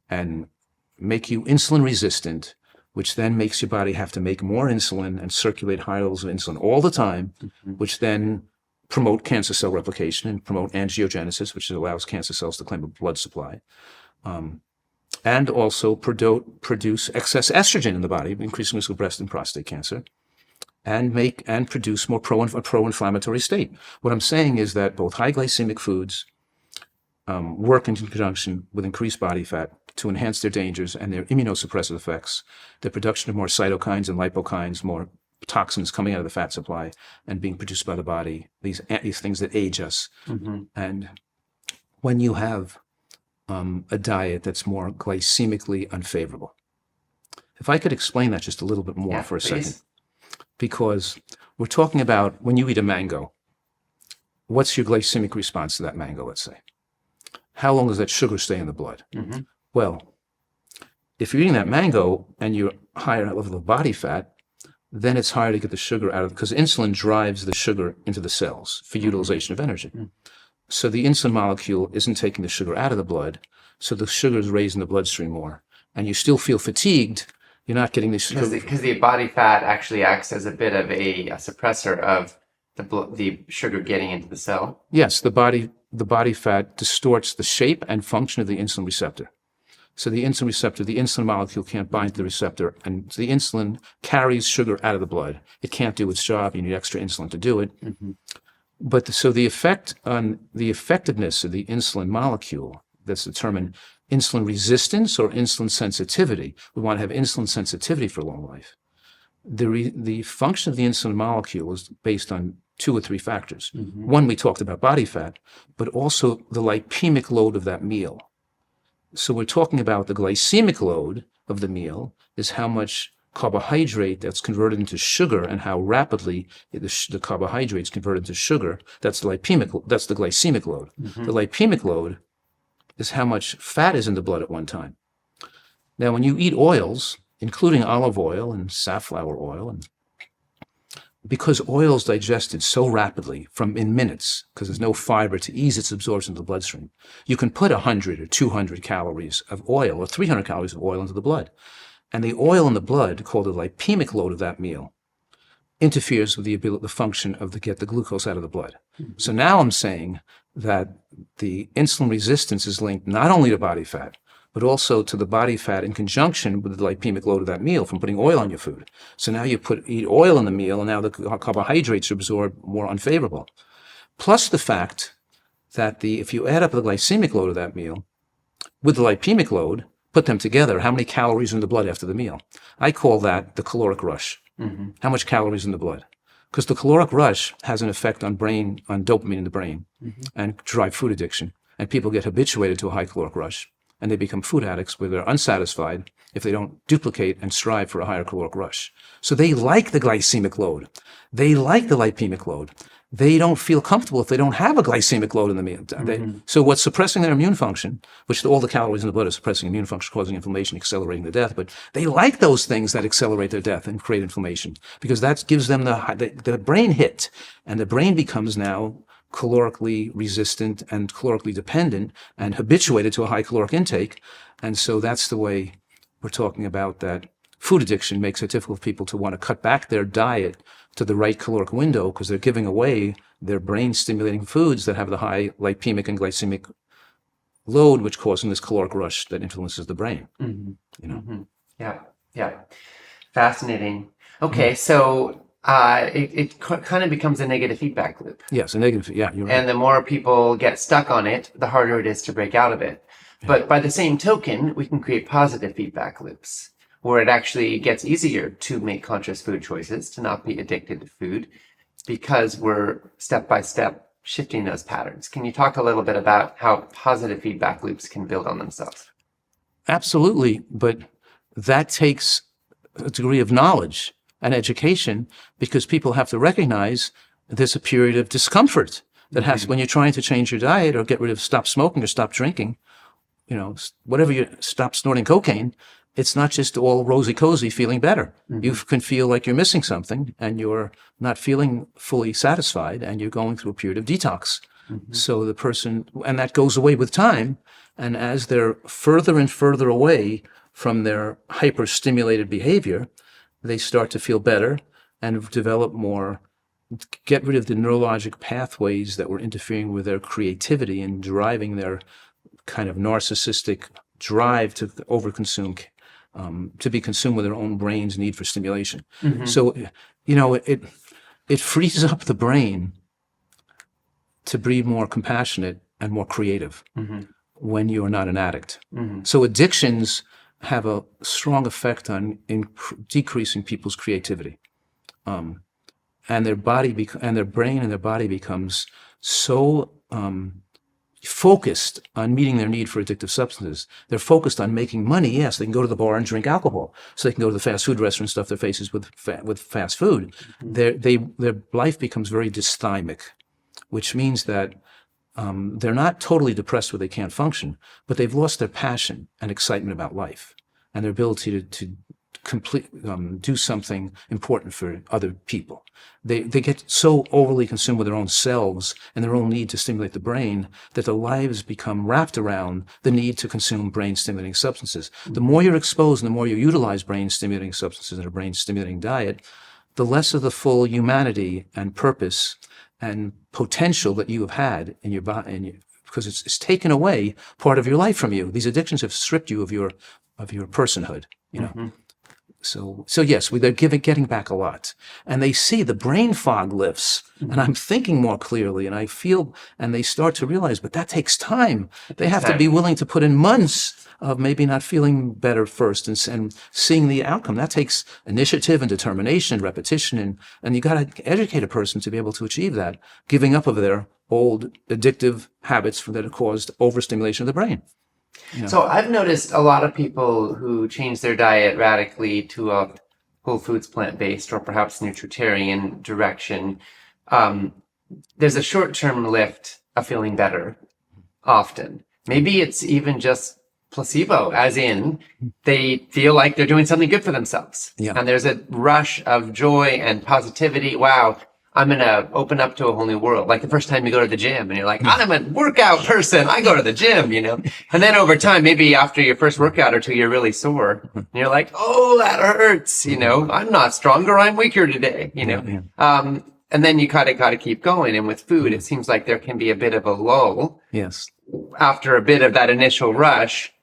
and make you insulin resistant, which then makes your body have to make more insulin and circulate high levels of insulin all the time, mm-hmm. which then promote cancer cell replication and promote angiogenesis, which allows cancer cells to claim a blood supply. and also produce excess estrogen in the body, increasing risk of breast and prostate cancer, and produce more pro-inflammatory state. What I'm saying is that both high glycemic foods work in conjunction with increased body fat to enhance their dangers and their immunosuppressive effects, the production of more cytokines and lipokines, more toxins coming out of the fat supply and being produced by the body, these things that age us. And when you have a diet that's more glycemically unfavorable. If I could explain that just a little bit more for a second, because we're talking about when you eat a mango, what's your glycemic response to that mango, let's say? How long does that sugar stay in the blood? Well, if you're eating that mango and you're higher level of body fat, then it's harder to get the sugar out of, because insulin drives the sugar into the cells for utilization of energy. So the insulin molecule isn't taking the sugar out of the blood, so the sugar is raised in the bloodstream more. And you still feel fatigued, you're not getting the sugar. Because the body fat actually acts as a bit of a suppressor of the sugar getting into the cell. Yes, the body fat distorts the shape and function of the insulin receptor. So the insulin receptor, the insulin molecule can't bind to the receptor, and the insulin carries sugar out of the blood. It can't do its job. You need extra insulin to do it. But so the effect on the effectiveness of the insulin molecule that's determined insulin resistance or insulin sensitivity. We want to have insulin sensitivity for long life. The function of the insulin molecule is based on 2 or 3 factors. One, we talked about body fat, but also the lipemic load of that meal. So we're talking about the glycemic load of the meal is how much carbohydrate that's converted into sugar and how rapidly the carbohydrates converted into sugar. That's the glycemic load. The lipemic load is how much fat is in the blood at one time. Now, when you eat oils, including olive oil and safflower oil, and because oil is digested so rapidly in minutes, because there's no fiber to ease its absorption into the bloodstream, you can put 100 or 200 calories of oil or 300 calories of oil into the blood. And the oil in the blood, called the lipemic load of that meal, interferes with the function of get the glucose out of the blood. So now I'm saying that the insulin resistance is linked not only to body fat, but also to the body fat in conjunction with the lipemic load of that meal from putting oil on your food. So now you eat oil in the meal, and now the carbohydrates are absorbed more unfavorable. Plus the fact that if you add up the glycemic load of that meal with the lipemic load, put them together, how many calories are in the blood after the meal? I call that the caloric rush. How much calories in the blood? Because the caloric rush has an effect on dopamine in the brain and drive food addiction. And people get habituated to a high caloric rush, and they become food addicts where they're unsatisfied if they don't duplicate and strive for a higher caloric rush. So they like the glycemic load. They like the lipemic load. They don't feel comfortable if they don't have a glycemic load in the meal. So what's suppressing their immune function, which all the calories in the blood are suppressing immune function, causing inflammation, accelerating their death, but they like those things that accelerate their death and create inflammation because that gives them the brain hit, and the brain becomes now calorically resistant and calorically dependent and habituated to a high caloric intake. And so that's the way we're talking about that. Food addiction makes it difficult for people to want to cut back their diet to the right caloric window because they're giving away their brain-stimulating foods that have the high lipemic and glycemic load, which causes this caloric rush that influences the brain. Yeah. Fascinating. Okay, so it kind of becomes a negative feedback loop. Yes, a negative. Yeah, you're right. And the more people get stuck on it, the harder it is to break out of it. But by the same token, we can create positive feedback loops, where it actually gets easier to make conscious food choices, to not be addicted to food, because we're step by step shifting those patterns. Can you talk a little bit about how positive feedback loops can build on themselves? Absolutely, but that takes a degree of knowledge and education because people have to recognize there's a period of discomfort that has when you're trying to change your diet or stop smoking or stop drinking, whatever stop snorting cocaine. It's not just all rosy-cozy feeling better. You can feel like you're missing something and you're not feeling fully satisfied and you're going through a period of detox. So the person, and that goes away with time. And as they're further and further away from their hyper-stimulated behavior, they start to feel better and develop get rid of the neurologic pathways that were interfering with their creativity and driving their kind of narcissistic drive to overconsume, to be consumed with their own brain's need for stimulation. So, it frees up the brain to be more compassionate and more creative when you are not an addict. So addictions have a strong effect on decreasing people's creativity. And their body and their brain and their body becomes so focused on meeting their need for addictive substances. They're focused on making money. Yes, they can go to the bar and drink alcohol, so they can go to the fast food restaurant and stuff their faces with fast food. Their life becomes very dysthymic, which means that they're not totally depressed where they can't function, but they've lost their passion and excitement about life and their ability to do something important for other people. They get so overly consumed with their own selves and their own need to stimulate the brain that their lives become wrapped around the need to consume brain-stimulating substances. The more you're exposed and the more you utilize brain-stimulating substances in a brain-stimulating diet, the less of the full humanity and purpose and potential that you have had in your body, because it's taken away part of your life from you. These addictions have stripped you of your personhood, So yes, they're getting back a lot, and they see the brain fog lifts, and I'm thinking more clearly, and I feel, and they start to realize, but that takes time. They have to be willing to put in months of maybe not feeling better first and seeing the outcome. That takes initiative and determination, repetition, and you got to educate a person to be able to achieve that, giving up of their old addictive habits that have caused overstimulation of the brain. So I've noticed a lot of people who change their diet radically to a whole foods plant-based or perhaps nutritarian direction. There's a short-term lift of feeling better often. Maybe it's even just placebo, as in they feel like they're doing something good for themselves. Yeah. And there's a rush of joy and positivity. Wow, I'm going to open up to a whole new world. Like the first time you go to the gym and you're like, I'm a workout person. I go to the gym, And then over time, maybe after your first workout or two, you're really sore. And you're like, oh, that hurts. I'm not stronger. I'm weaker today, And then you got to keep going. And with food, it seems like there can be a bit of a lull. Yes. After a bit of that initial rush,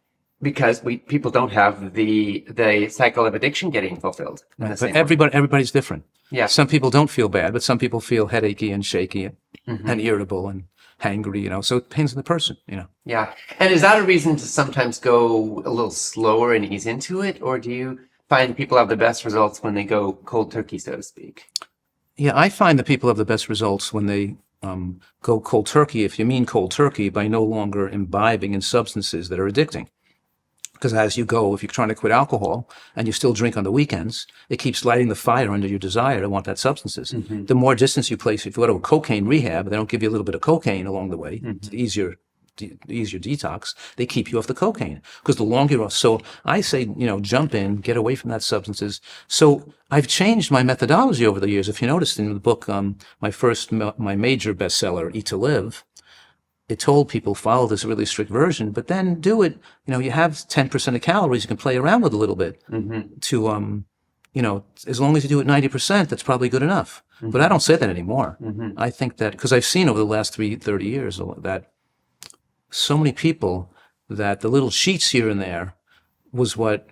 because people don't have the cycle of addiction getting fulfilled. Right. But everybody's different. Yeah. Some people don't feel bad, but some people feel headachy and shaky and irritable and hangry, so it depends on the person, Yeah. And is that a reason to sometimes go a little slower and ease into it? Or do you find people have the best results when they go cold turkey, so to speak? Yeah, I find that people have the best results when they go cold turkey, if you mean cold turkey, by no longer imbibing in substances that are addicting. Because as you go, if you're trying to quit alcohol and you still drink on the weekends, it keeps lighting the fire under your desire to want that substances. The more distance you place, if you go to a cocaine rehab, they don't give you a little bit of cocaine along the way. It's easier detox. They keep you off the cocaine because the longer you're off. So I say, jump in, get away from that substances. So I've changed my methodology over the years. If you noticed in the book, my major bestseller, Eat to Live, it told people follow this really strict version, but then do it. You have 10% of calories you can play around with a little bit to, as long as you do it 90%, that's probably good enough. But I don't say that anymore. I think that because I've seen over the last 30 years that so many people that the little cheats here and there was what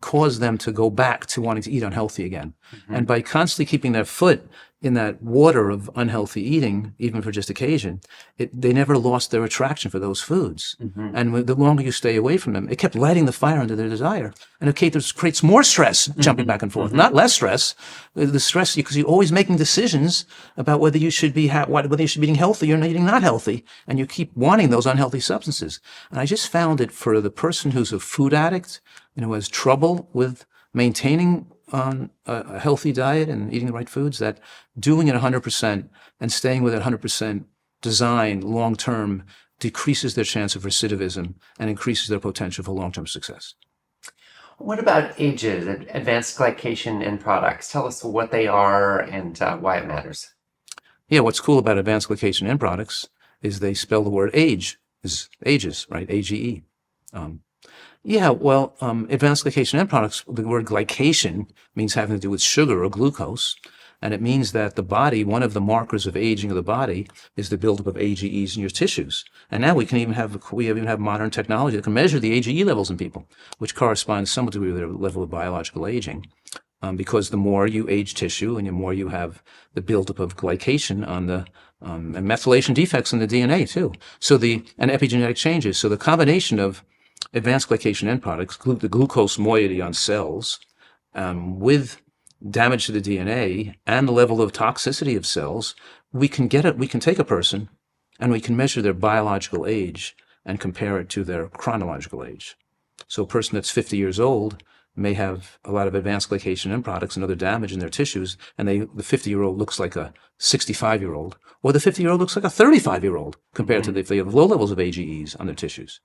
caused them to go back to wanting to eat unhealthy again. And by constantly keeping their foot in that water of unhealthy eating, even for just occasion, they never lost their attraction for those foods. And the longer you stay away from them, it kept lighting the fire under their desire. And it creates more stress jumping back and forth, not less stress. The stress, because you're always making decisions about whether you should be eating healthy or eating not healthy, and you keep wanting those unhealthy substances. And I just found it for the person who's a food addict, who has trouble with maintaining a healthy diet and eating the right foods, that doing it 100% and staying with it 100% design long-term decreases their chance of recidivism and increases their potential for long-term success. What about AGEs, advanced glycation end products? Tell us what they are and why it matters. Yeah, what's cool about advanced glycation end products is they spell the word age, is ages, right? AGE. Advanced glycation end products, the word glycation means having to do with sugar or glucose. And it means that the body, one of the markers of aging of the body is the buildup of AGEs in your tissues. And now we even have modern technology that can measure the AGE levels in people, which corresponds somewhat to their level of biological aging. Because the more you age tissue and the more you have the buildup of glycation on the and methylation defects in the DNA too. And epigenetic changes. So the combination of advanced glycation end products, the glucose moiety on cells, with damage to the DNA and the level of toxicity of cells, we can take a person and we can measure their biological age and compare it to their chronological age. So a person that's 50 years old may have a lot of advanced glycation end products and other damage in their tissues, and the 50-year-old looks like a 65-year-old, or the 50-year-old looks like a 35-year-old compared to if they have low levels of AGEs on their tissues.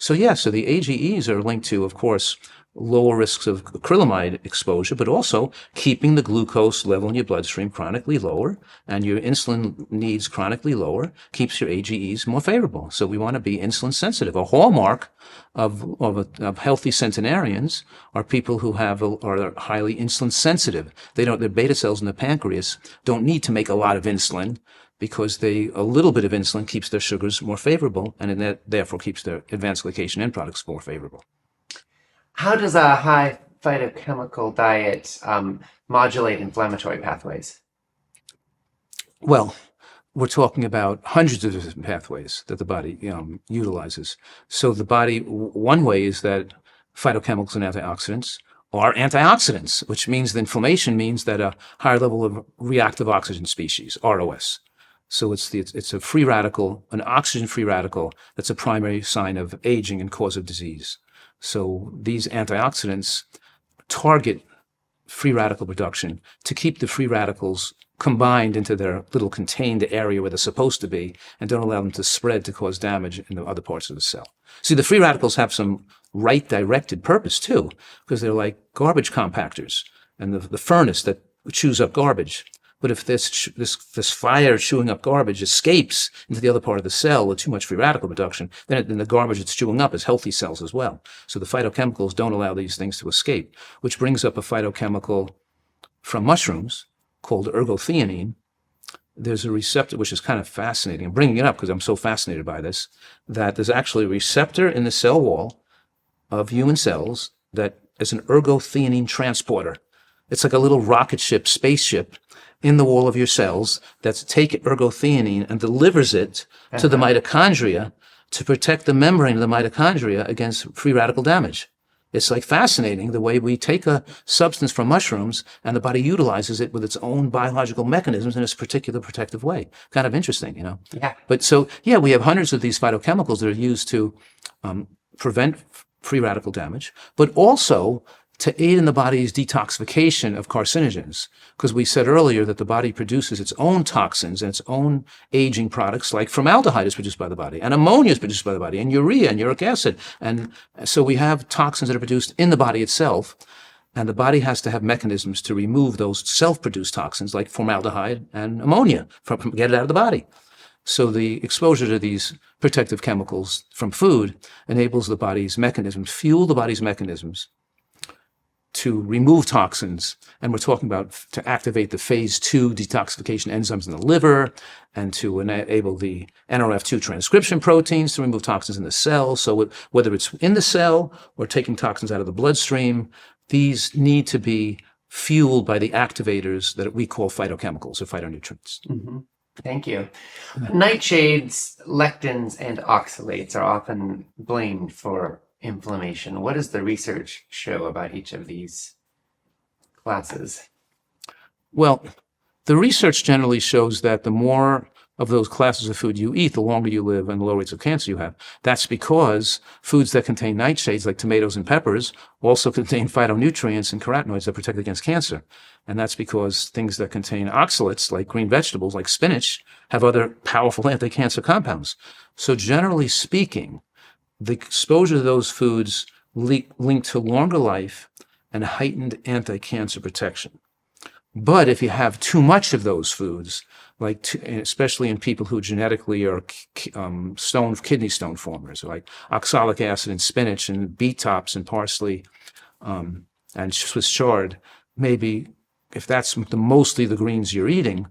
So the AGEs are linked to, of course, lower risks of acrylamide exposure, but also keeping the glucose level in your bloodstream chronically lower and your insulin needs chronically lower keeps your AGEs more favorable. So we want to be insulin sensitive. A hallmark of healthy centenarians are people who are highly insulin sensitive. Their beta cells in the pancreas don't need to make a lot of insulin, because a little bit of insulin keeps their sugars more favorable, and that therefore keeps their advanced glycation end products more favorable. How does a high phytochemical diet modulate inflammatory pathways? Well, we're talking about hundreds of different pathways that the body utilizes. So the body, one way is that phytochemicals and antioxidants are antioxidants, which means the inflammation means that a higher level of reactive oxygen species, ROS. So it's a free radical, an oxygen-free radical that's a primary sign of aging and cause of disease. So these antioxidants target free radical production to keep the free radicals combined into their little contained area where they're supposed to be and don't allow them to spread to cause damage in the other parts of the cell. See, the free radicals have some right-directed purpose too, because they're like garbage compactors and the furnace that chews up garbage. But if this fire chewing up garbage escapes into the other part of the cell with too much free radical production, then the garbage it's chewing up is healthy cells as well. So the phytochemicals don't allow these things to escape, which brings up a phytochemical from mushrooms called ergothioneine. There's a receptor, which is kind of fascinating. I'm bringing it up because I'm so fascinated by this, that there's actually a receptor in the cell wall of human cells that is an ergothioneine transporter. It's like a little rocket ship, spaceship, in the wall of your cells that's take ergothioneine and delivers it to the mitochondria to protect the membrane of the mitochondria against free radical damage. It's like fascinating the way we take a substance from mushrooms and the body utilizes it with its own biological mechanisms in its particular protective way. Kind of interesting, Yeah. But we have hundreds of these phytochemicals that are used to prevent free radical damage, but also to aid in the body's detoxification of carcinogens. Because we said earlier that the body produces its own toxins and its own aging products, like formaldehyde is produced by the body, and ammonia is produced by the body, and urea and uric acid. And so we have toxins that are produced in the body itself, and the body has to have mechanisms to remove those self-produced toxins like formaldehyde and ammonia, get it out of the body. So the exposure to these protective chemicals from food enables the body's mechanisms, fuel the body's mechanisms to remove toxins, and we're talking about to activate the phase 2 detoxification enzymes in the liver and to enable the NRF2 transcription proteins to remove toxins in the cell. So whether it's in the cell or taking toxins out of the bloodstream, these need to be fueled by the activators that we call phytochemicals or phytonutrients. Mm-hmm. Thank you. Nightshades, lectins, and oxalates are often blamed for inflammation. What does the research show about each of these classes? Well, the research generally shows that the more of those classes of food you eat, the longer you live and the lower rates of cancer you have. That's because foods that contain nightshades, like tomatoes and peppers, also contain phytonutrients and carotenoids that protect against cancer. And that's because things that contain oxalates, like green vegetables, like spinach, have other powerful anti-cancer compounds. So generally speaking, the exposure to those foods linked to longer life and heightened anti-cancer protection. But if you have too much of those foods, especially in people who genetically are kidney stone formers, like oxalic acid in spinach and beet tops and parsley and Swiss chard, maybe if that's mostly the greens you're eating,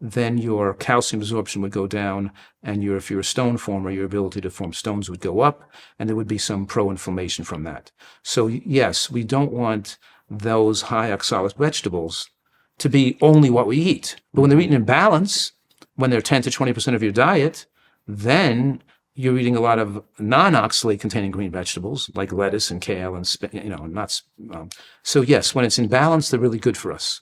then your calcium absorption would go down, and if you're a stone former, your ability to form stones would go up, and there would be some pro-inflammation from that. So yes, we don't want those high oxalic vegetables to be only what we eat. But when they're eaten in balance, when they're 10 to 20% of your diet, then you're eating a lot of non-oxalate containing green vegetables like lettuce and kale and nuts. So yes, when it's in balance, they're really good for us.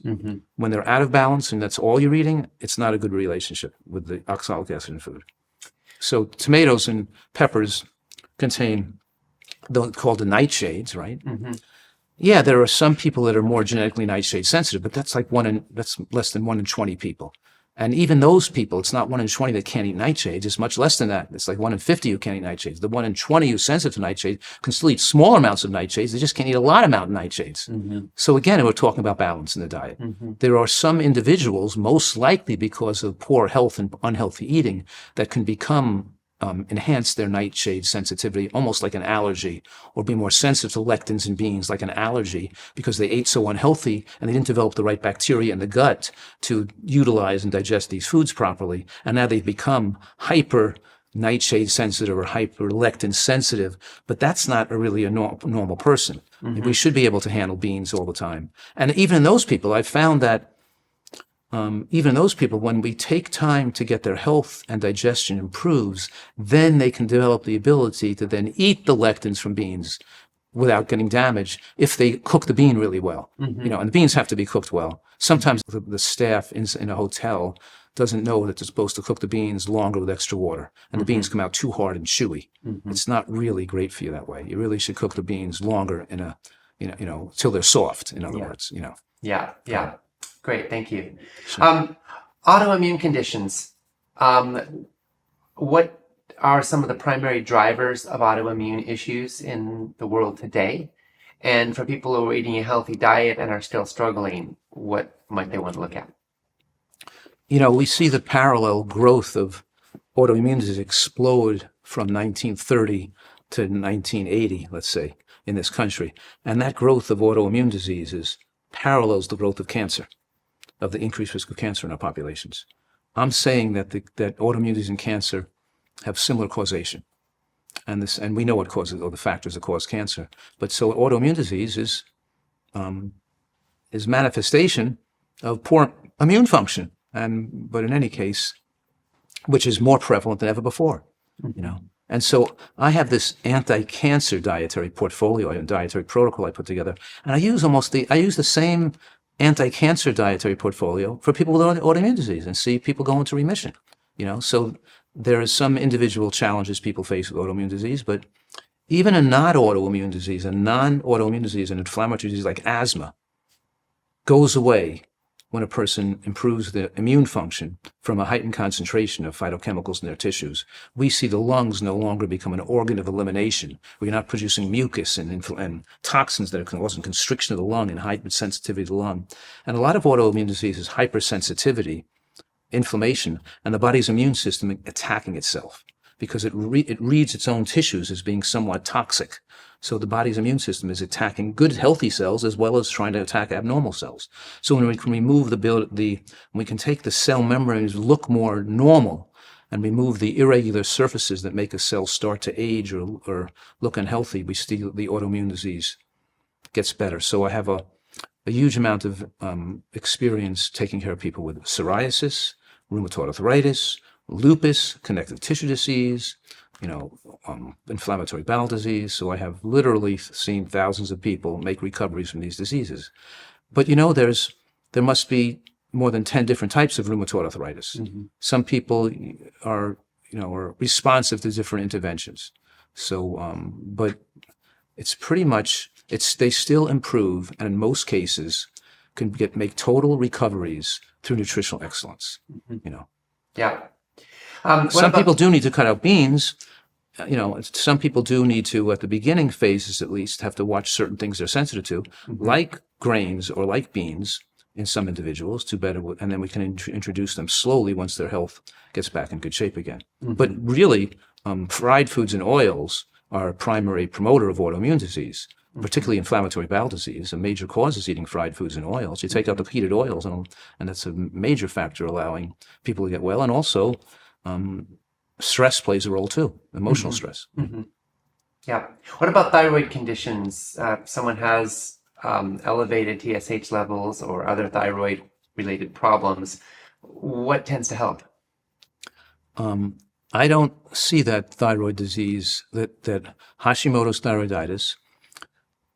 When they're out of balance and that's all you're eating, it's not a good relationship with the oxalic acid in food. So tomatoes and peppers contain called the nightshades, right? Yeah, there are some people that are more genetically nightshade sensitive, but that's that's less than 1 in 20 people. And even those people, it's not 1 in 20 that can't eat nightshades. It's much less than that. It's like 1 in 50 who can't eat nightshades. The 1 in 20 who's sensitive to nightshades can still eat smaller amounts of nightshades. They just can't eat a lot amount of nightshades. So again, we're talking about balance in the diet. There are some individuals, most likely because of poor health and unhealthy eating, that can become enhance their nightshade sensitivity, almost like an allergy, or be more sensitive to lectins in beans, like an allergy, because they ate so unhealthy and they didn't develop the right bacteria in the gut to utilize and digest these foods properly. And now they've become hyper nightshade sensitive or hyper lectin sensitive, but that's not really a normal person. We should be able to handle beans all the time. And even in those people, I've found that even those people, when we take time to get their health and digestion improves, then they can develop the ability to then eat the lectins from beans without getting damaged if they cook the bean really well. And the beans have to be cooked well. Sometimes the staff in a hotel doesn't know that they're supposed to cook the beans longer with extra water, and the beans come out too hard and chewy. It's not really great for you that way. You really should cook the beans longer till they're soft, in other words, Yeah. Great, thank you. Sure. Autoimmune conditions. What are some of the primary drivers of autoimmune issues in the world today? And for people who are eating a healthy diet and are still struggling, what might they want to look at? We see the parallel growth of autoimmune disease explode from 1930 to 1980, let's say, in this country. And that growth of autoimmune diseases parallels the growth of cancer, of the increased risk of cancer in our populations. I'm saying that that autoimmune disease and cancer have similar causation, and we know what causes, or the factors that cause cancer. But so autoimmune disease is manifestation of poor immune function, but in any case, which is more prevalent than ever before. And so I have this anti-cancer dietary portfolio and dietary protocol I put together, and I use the same anti-cancer dietary portfolio for people with autoimmune disease and see people go into remission. So there are some individual challenges people face with autoimmune disease, but even a non-autoimmune disease, an inflammatory disease like asthma, goes away when a person improves the immune function from a heightened concentration of phytochemicals in their tissues. We see the lungs no longer become an organ of elimination, where you're not producing mucus and toxins that are causing constriction of the lung and heightened sensitivity to the lung. And a lot of autoimmune disease is hypersensitivity, inflammation, and the body's immune system attacking itself because it reads its own tissues as being somewhat toxic. So the body's immune system is attacking good, healthy cells as well as trying to attack abnormal cells. So when we can remove we can take the cell membranes look more normal and remove the irregular surfaces that make a cell start to age or look unhealthy, we see the autoimmune disease gets better. So I have a huge amount of experience taking care of people with psoriasis, rheumatoid arthritis, lupus, connective tissue disease, inflammatory bowel disease. So I have literally seen thousands of people make recoveries from these diseases. But there must be more than 10 different types of rheumatoid arthritis. Some people are responsive to different interventions. So, but it's pretty much, they still improve, and in most cases can make total recoveries through nutritional excellence. Yeah. Some people do need to cut out beans. Some people do need to, at the beginning phases at least, have to watch certain things they're sensitive to, like grains or like beans in some individuals, and then we can introduce them slowly once their health gets back in good shape again. But really, fried foods and oils are a primary promoter of autoimmune disease. particularly inflammatory bowel disease. A major cause is eating fried foods and oils. You take out the heated oils, and that's a major factor allowing people to get well. And also, stress plays a role too, emotional stress. Yeah. What about thyroid conditions? Someone has elevated TSH levels or other thyroid-related problems. What tends to help? I don't see that thyroid disease, that Hashimoto's thyroiditis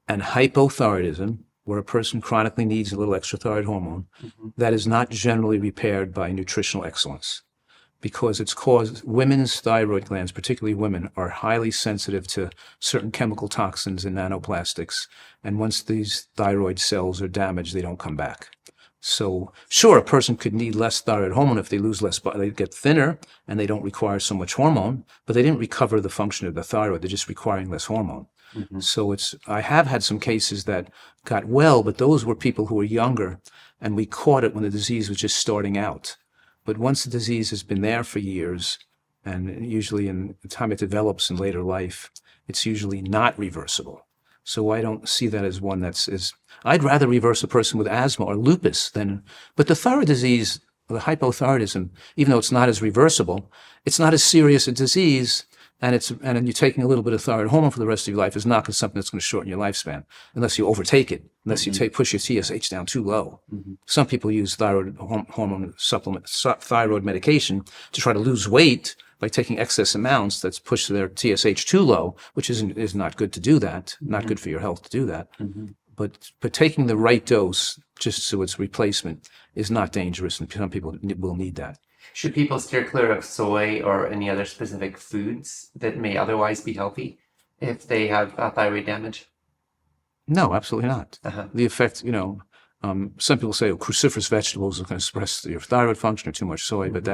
and hypothyroidism, where a person chronically needs a little extra thyroid hormone, that is not generally repaired by nutritional excellence, because it's caused, women's thyroid glands, particularly women, are highly sensitive to certain chemical toxins and nanoplastics. And once these thyroid cells are damaged, they don't come back. So sure, a person could need less thyroid hormone if they lose less, they get thinner and they don't require so much hormone, but they didn't recover the function of the thyroid. They're just requiring less hormone. So I have had some cases that got well, but those were people who were younger, and we caught it when the disease was just starting out. But once the disease has been there for years, and usually in the time it develops in later life, it's usually not reversible. So I don't see that as one I'd rather reverse a person with asthma or lupus but the thyroid disease, the hypothyroidism, even though it's not as reversible, it's not as serious a disease, and you're taking a little bit of thyroid hormone for the rest of your life is not something that's going to shorten your lifespan, unless you overtake it, unless you push your TSH down too low. Some people use thyroid hormone supplement, thyroid medication to try to lose weight by taking excess amounts that's pushed their TSH too low, which is not good to do that, not good for your health to do that. But taking the right dose just so it's replacement is not dangerous, and some people will need that. Should people steer clear of soy or any other specific foods that may otherwise be healthy if they have thyroid damage? No, absolutely not. The effect, some people say cruciferous vegetables are going to suppress your thyroid function or too much soy, but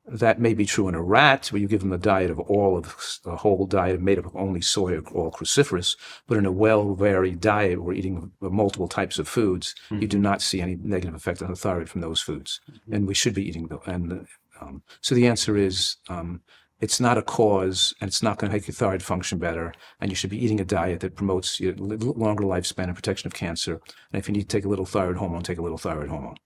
that may be true in a rat, where you give them a diet of a whole diet made up of only soy or all cruciferous. But in a well-varied diet, we're eating multiple types of foods, you do not see any negative effect on the thyroid from those foods. And we should be eating them. And so the answer is, it's not a cause, and it's not going to make your thyroid function better. And you should be eating a diet that promotes your longer lifespan and protection of cancer. And if you need to take a little thyroid hormone, take a little thyroid hormone.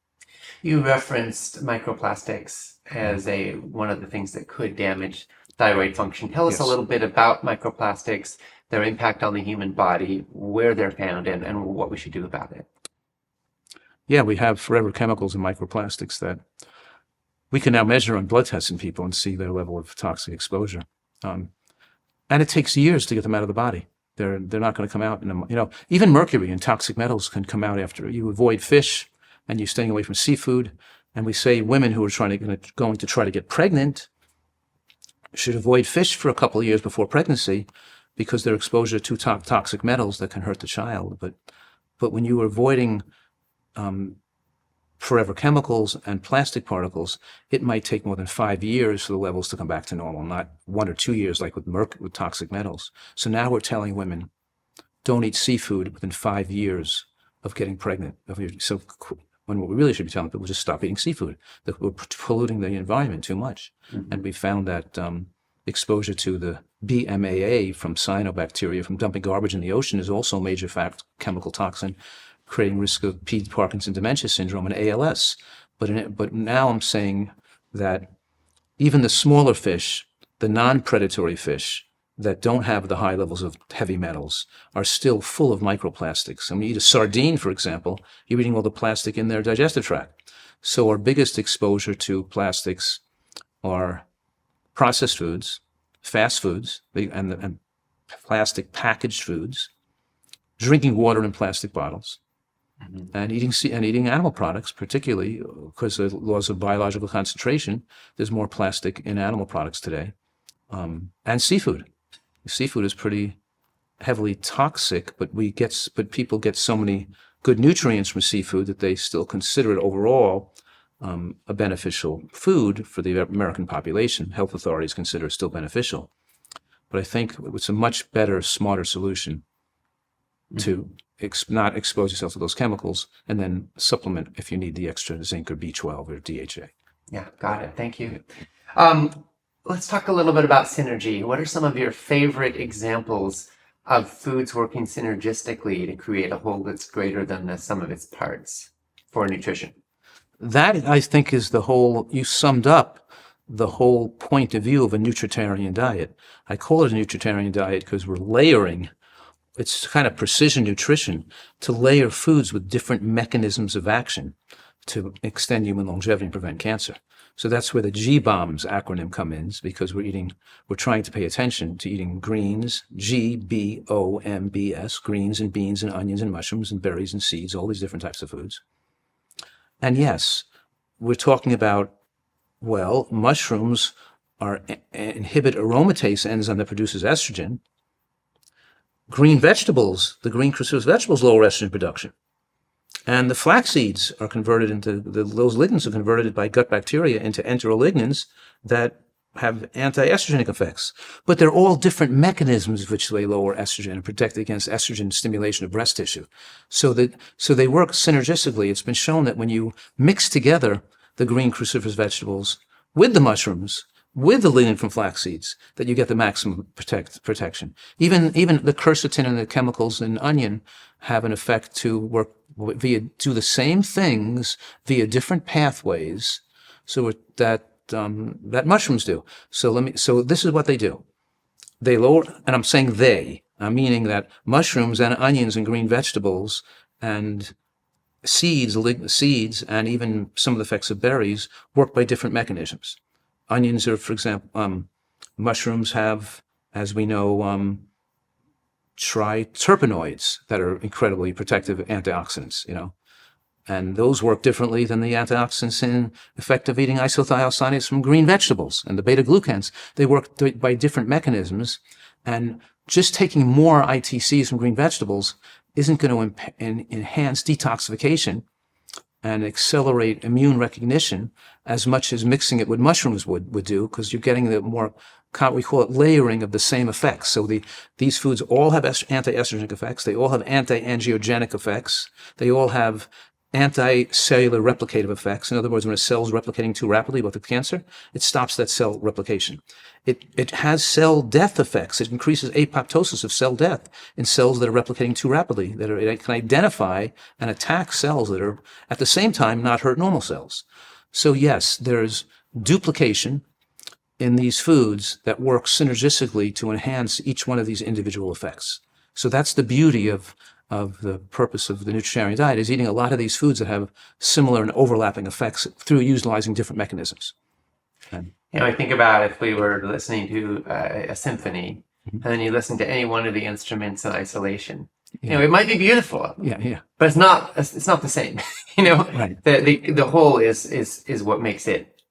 You referenced microplastics as one of the things that could damage thyroid function. Tell us a little bit about microplastics, their impact on the human body, where they're found, and what we should do about it. Yeah, we have forever chemicals and microplastics that we can now measure on blood tests in people and see their level of toxic exposure. And it takes years to get them out of the body. They're not going to come out even mercury and toxic metals can come out after you avoid fish and you're staying away from seafood. And we say women who are going to try to get pregnant should avoid fish for a couple of years before pregnancy, because their exposure to toxic metals that can hurt the child. But when you are avoiding forever chemicals and plastic particles, it might take more than 5 years for the levels to come back to normal, not 1 or 2 years like with toxic metals. So now we're telling women, don't eat seafood within 5 years of getting pregnant. So when what we really should be telling people is just stop eating seafood, that we're polluting the environment too much. And we found that exposure to the BMAA from cyanobacteria from dumping garbage in the ocean is also a major chemical toxin, creating risk of Parkinson dementia syndrome and ALS. But now I'm saying that even the smaller fish, the non-predatory fish that don't have the high levels of heavy metals, are still full of microplastics. When you eat a sardine, for example, you're eating all the plastic in their digestive tract. So our biggest exposure to plastics are processed foods, fast foods, and plastic packaged foods, drinking water in plastic bottles, and eating animal products, particularly because of the laws of biological concentration. There's more plastic in animal products today, and seafood. Seafood is pretty heavily toxic, but people get so many good nutrients from seafood that they still consider it overall a beneficial food for the American population. Health authorities consider it still beneficial. But I think it's a much better, smarter solution to not expose yourself to those chemicals and then supplement if you need the extra zinc or B12 or DHA. Yeah, got it. Thank you. Let's talk a little bit about synergy. What are some of your favorite examples of foods working synergistically to create a whole that's greater than the sum of its parts for nutrition. That, I think, is the whole, you summed up the whole point of view of a nutritarian diet. I call it a nutritarian diet because we're layering, it's kind of precision nutrition, to layer foods with different mechanisms of action to extend human longevity and prevent cancer. So that's where the G-BOMBS acronym comes in, because we're trying to pay attention to eating greens, G-B-O-M-B-S, greens and beans and onions and mushrooms and berries and seeds, all these different types of foods. And yes, we're talking about, well, mushrooms inhibit aromatase enzyme that produces estrogen. Green vegetables, the green cruciferous vegetables, lower estrogen production. And the flax seeds are converted into, those lignans are converted by gut bacteria into enterolignans that have anti-estrogenic effects. But they're all different mechanisms which they lower estrogen and protect against estrogen stimulation of breast tissue. So they work synergistically. It's been shown that when you mix together the green cruciferous vegetables with the mushrooms, with the lignin from flax seeds, that you get the maximum protection. Even the quercetin and the chemicals in onion have an effect to work do the same things via different pathways, so that mushrooms do. So this is what they do. They lower, and I'm saying I'm meaning that mushrooms and onions and green vegetables and seeds, and even some of the effects of berries work by different mechanisms. Onions are, for example, mushrooms have, as we know, triterpenoids that are incredibly protective antioxidants, and those work differently than the antioxidants in effect of eating isothiocyanates from green vegetables. And the beta-glucans, they work by different mechanisms, and just taking more ITCs from green vegetables isn't going to enhance detoxification and accelerate immune recognition as much as mixing it with mushrooms would do, because you're getting the more, we call it layering of the same effects. So these foods all have anti-estrogenic effects. They all have anti-angiogenic effects. They all have anti-cellular replicative effects. In other words, when a cell is replicating too rapidly with the cancer, it stops that cell replication. It has cell death effects. It increases apoptosis of cell death in cells that are replicating too rapidly, it can identify and attack cells that are at the same time not hurt normal cells. So yes, there's duplication in these foods that work synergistically to enhance each one of these individual effects. So that's the beauty of the purpose of the nutritarian diet, is eating a lot of these foods that have similar and overlapping effects through utilizing different mechanisms. I think about if we were listening to a symphony, and then you listen to any one of the instruments in isolation. Yeah. It might be beautiful. Yeah. But it's not the same. Right. The whole is what makes it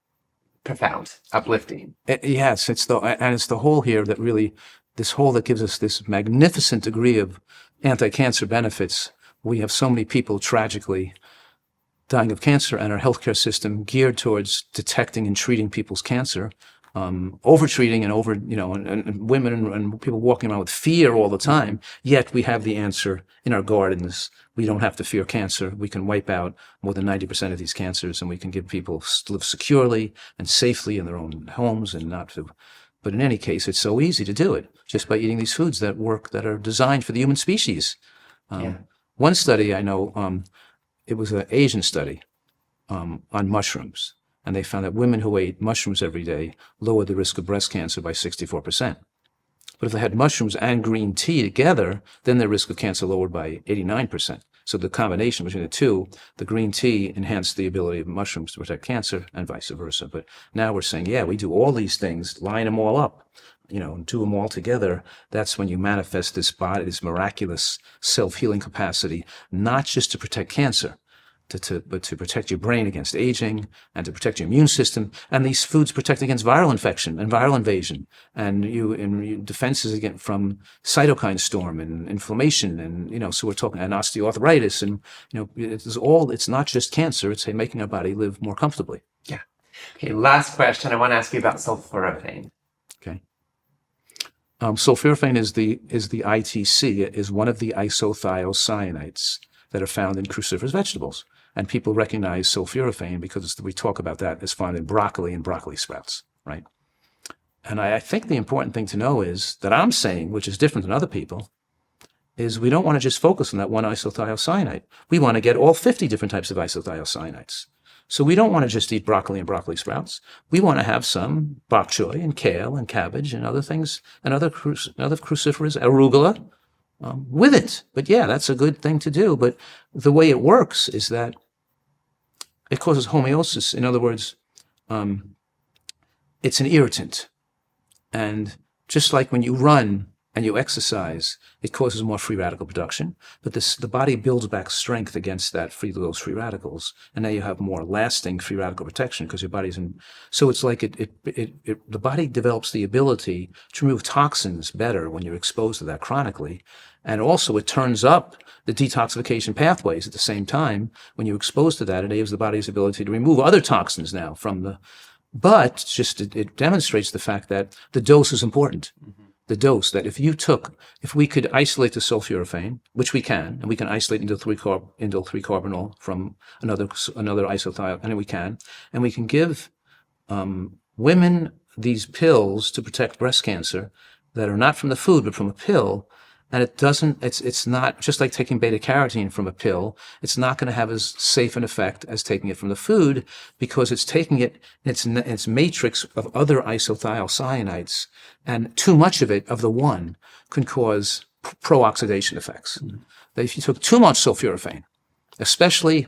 profound, uplifting. Yes, it's the whole here that really, this whole that gives us this magnificent degree of anti-cancer benefits. We have so many people tragically dying of cancer, and our healthcare system geared towards detecting and treating people's cancer, over-treating and women and people walking around with fear all the time. Yet we have the answer in our gardens. We don't have to fear cancer. We can wipe out more than 90% of these cancers, and we can give people to live securely and safely in their own homes and not to. But in any case, it's so easy to do it just by eating these foods that are designed for the human species. One study I know, it was an Asian study on mushrooms, and they found that women who ate mushrooms every day lowered the risk of breast cancer by 64%. But if they had mushrooms and green tea together, then their risk of cancer lowered by 89%. So the combination between the two, the green tea enhanced the ability of mushrooms to protect cancer and vice versa. But now we're saying, we do all these things, line them all up, and do them all together. That's when you manifest this body, this miraculous self-healing capacity, not just to protect cancer, but to protect your brain against aging and to protect your immune system. And these foods protect against viral infection and viral invasion, and your defenses against from cytokine storm and inflammation, and so we're talking and osteoarthritis, and it's not just cancer. It's making our body live more comfortably. Yeah. Okay. Last question. I want to ask you about sulforaphane. Okay. Sulforaphane is the ITC. It is one of the isothiocyanates that are found in cruciferous vegetables. And people recognize sulforaphane because we talk about that as found in broccoli and broccoli sprouts, right? And I think the important thing to know is that I'm saying, which is different than other people, is we don't want to just focus on that one isothiocyanate. We want to get all 50 different types of isothiocyanates. So we don't want to just eat broccoli and broccoli sprouts. We want to have some bok choy and kale and cabbage and other things, and other cruciferous, arugula, with it. But yeah, that's a good thing to do. But the way it works is that it causes homeostasis. In other words, it's an irritant. And just like when you run and you exercise, it causes more free radical production. But the body builds back strength against those free radicals. And now you have more lasting free radical protection because your body's in. So it's like the body develops the ability to remove toxins better when you're exposed to that chronically. And also it turns up the detoxification pathways at the same time. When you're exposed to that, it enables the body's ability to remove other toxins now from the. But it demonstrates the fact that the dose is important. Mm-hmm. The dose, that if we could isolate the sulforaphane, which we can, and we can isolate indole 3-carbinol from another isothiol, and we can give women these pills to protect breast cancer that are not from the food, but from a pill. And it's not just like taking beta carotene from a pill. It's not going to have as safe an effect as taking it from the food because it's taking it in its matrix of other isothiocyanates. And too much of it, of the one, can cause pro-oxidation effects. Mm-hmm. That if you took too much sulforaphane, especially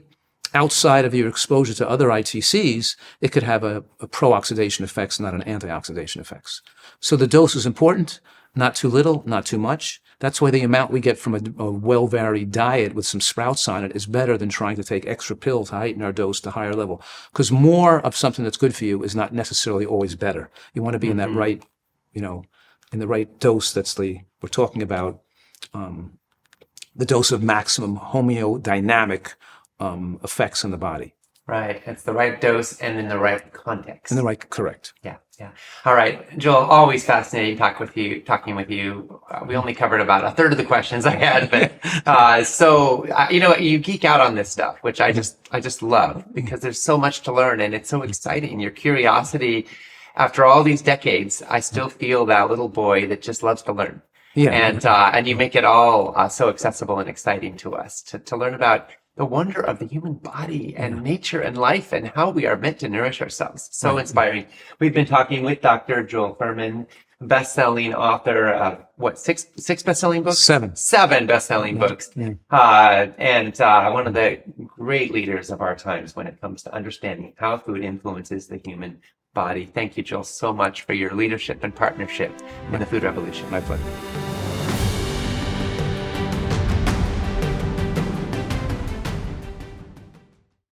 outside of your exposure to other ITCs, it could have a pro-oxidation effects, not an antioxidation effects. So the dose is important, not too little, not too much. That's why the amount we get from a well-varied diet with some sprouts on it is better than trying to take extra pills to heighten our dose to higher level. Because more of something that's good for you is not necessarily always better. You want to be in that right, in the right dose. We're talking about the dose of maximum homeodynamic effects on the body. Right. It's the right dose and in the right context. Correct. Yeah. All right, Joel, always fascinating talking with you. We only covered about a third of the questions I had, but so you geek out on this stuff, which I just love because there's so much to learn and it's so exciting. Your curiosity, after all these decades, I still feel that little boy that just loves to learn. Yeah. And you make it all so accessible and exciting to us to learn about the wonder of the human body and nature and life and how we are meant to nourish ourselves. So inspiring. We've been talking with Dr. Joel Fuhrman, best-selling author of six best-selling books? Seven best-selling books. Yeah. And one of the great leaders of our times when it comes to understanding how food influences the human body. Thank you, Joel, so much for your leadership and partnership in the food revolution. My pleasure.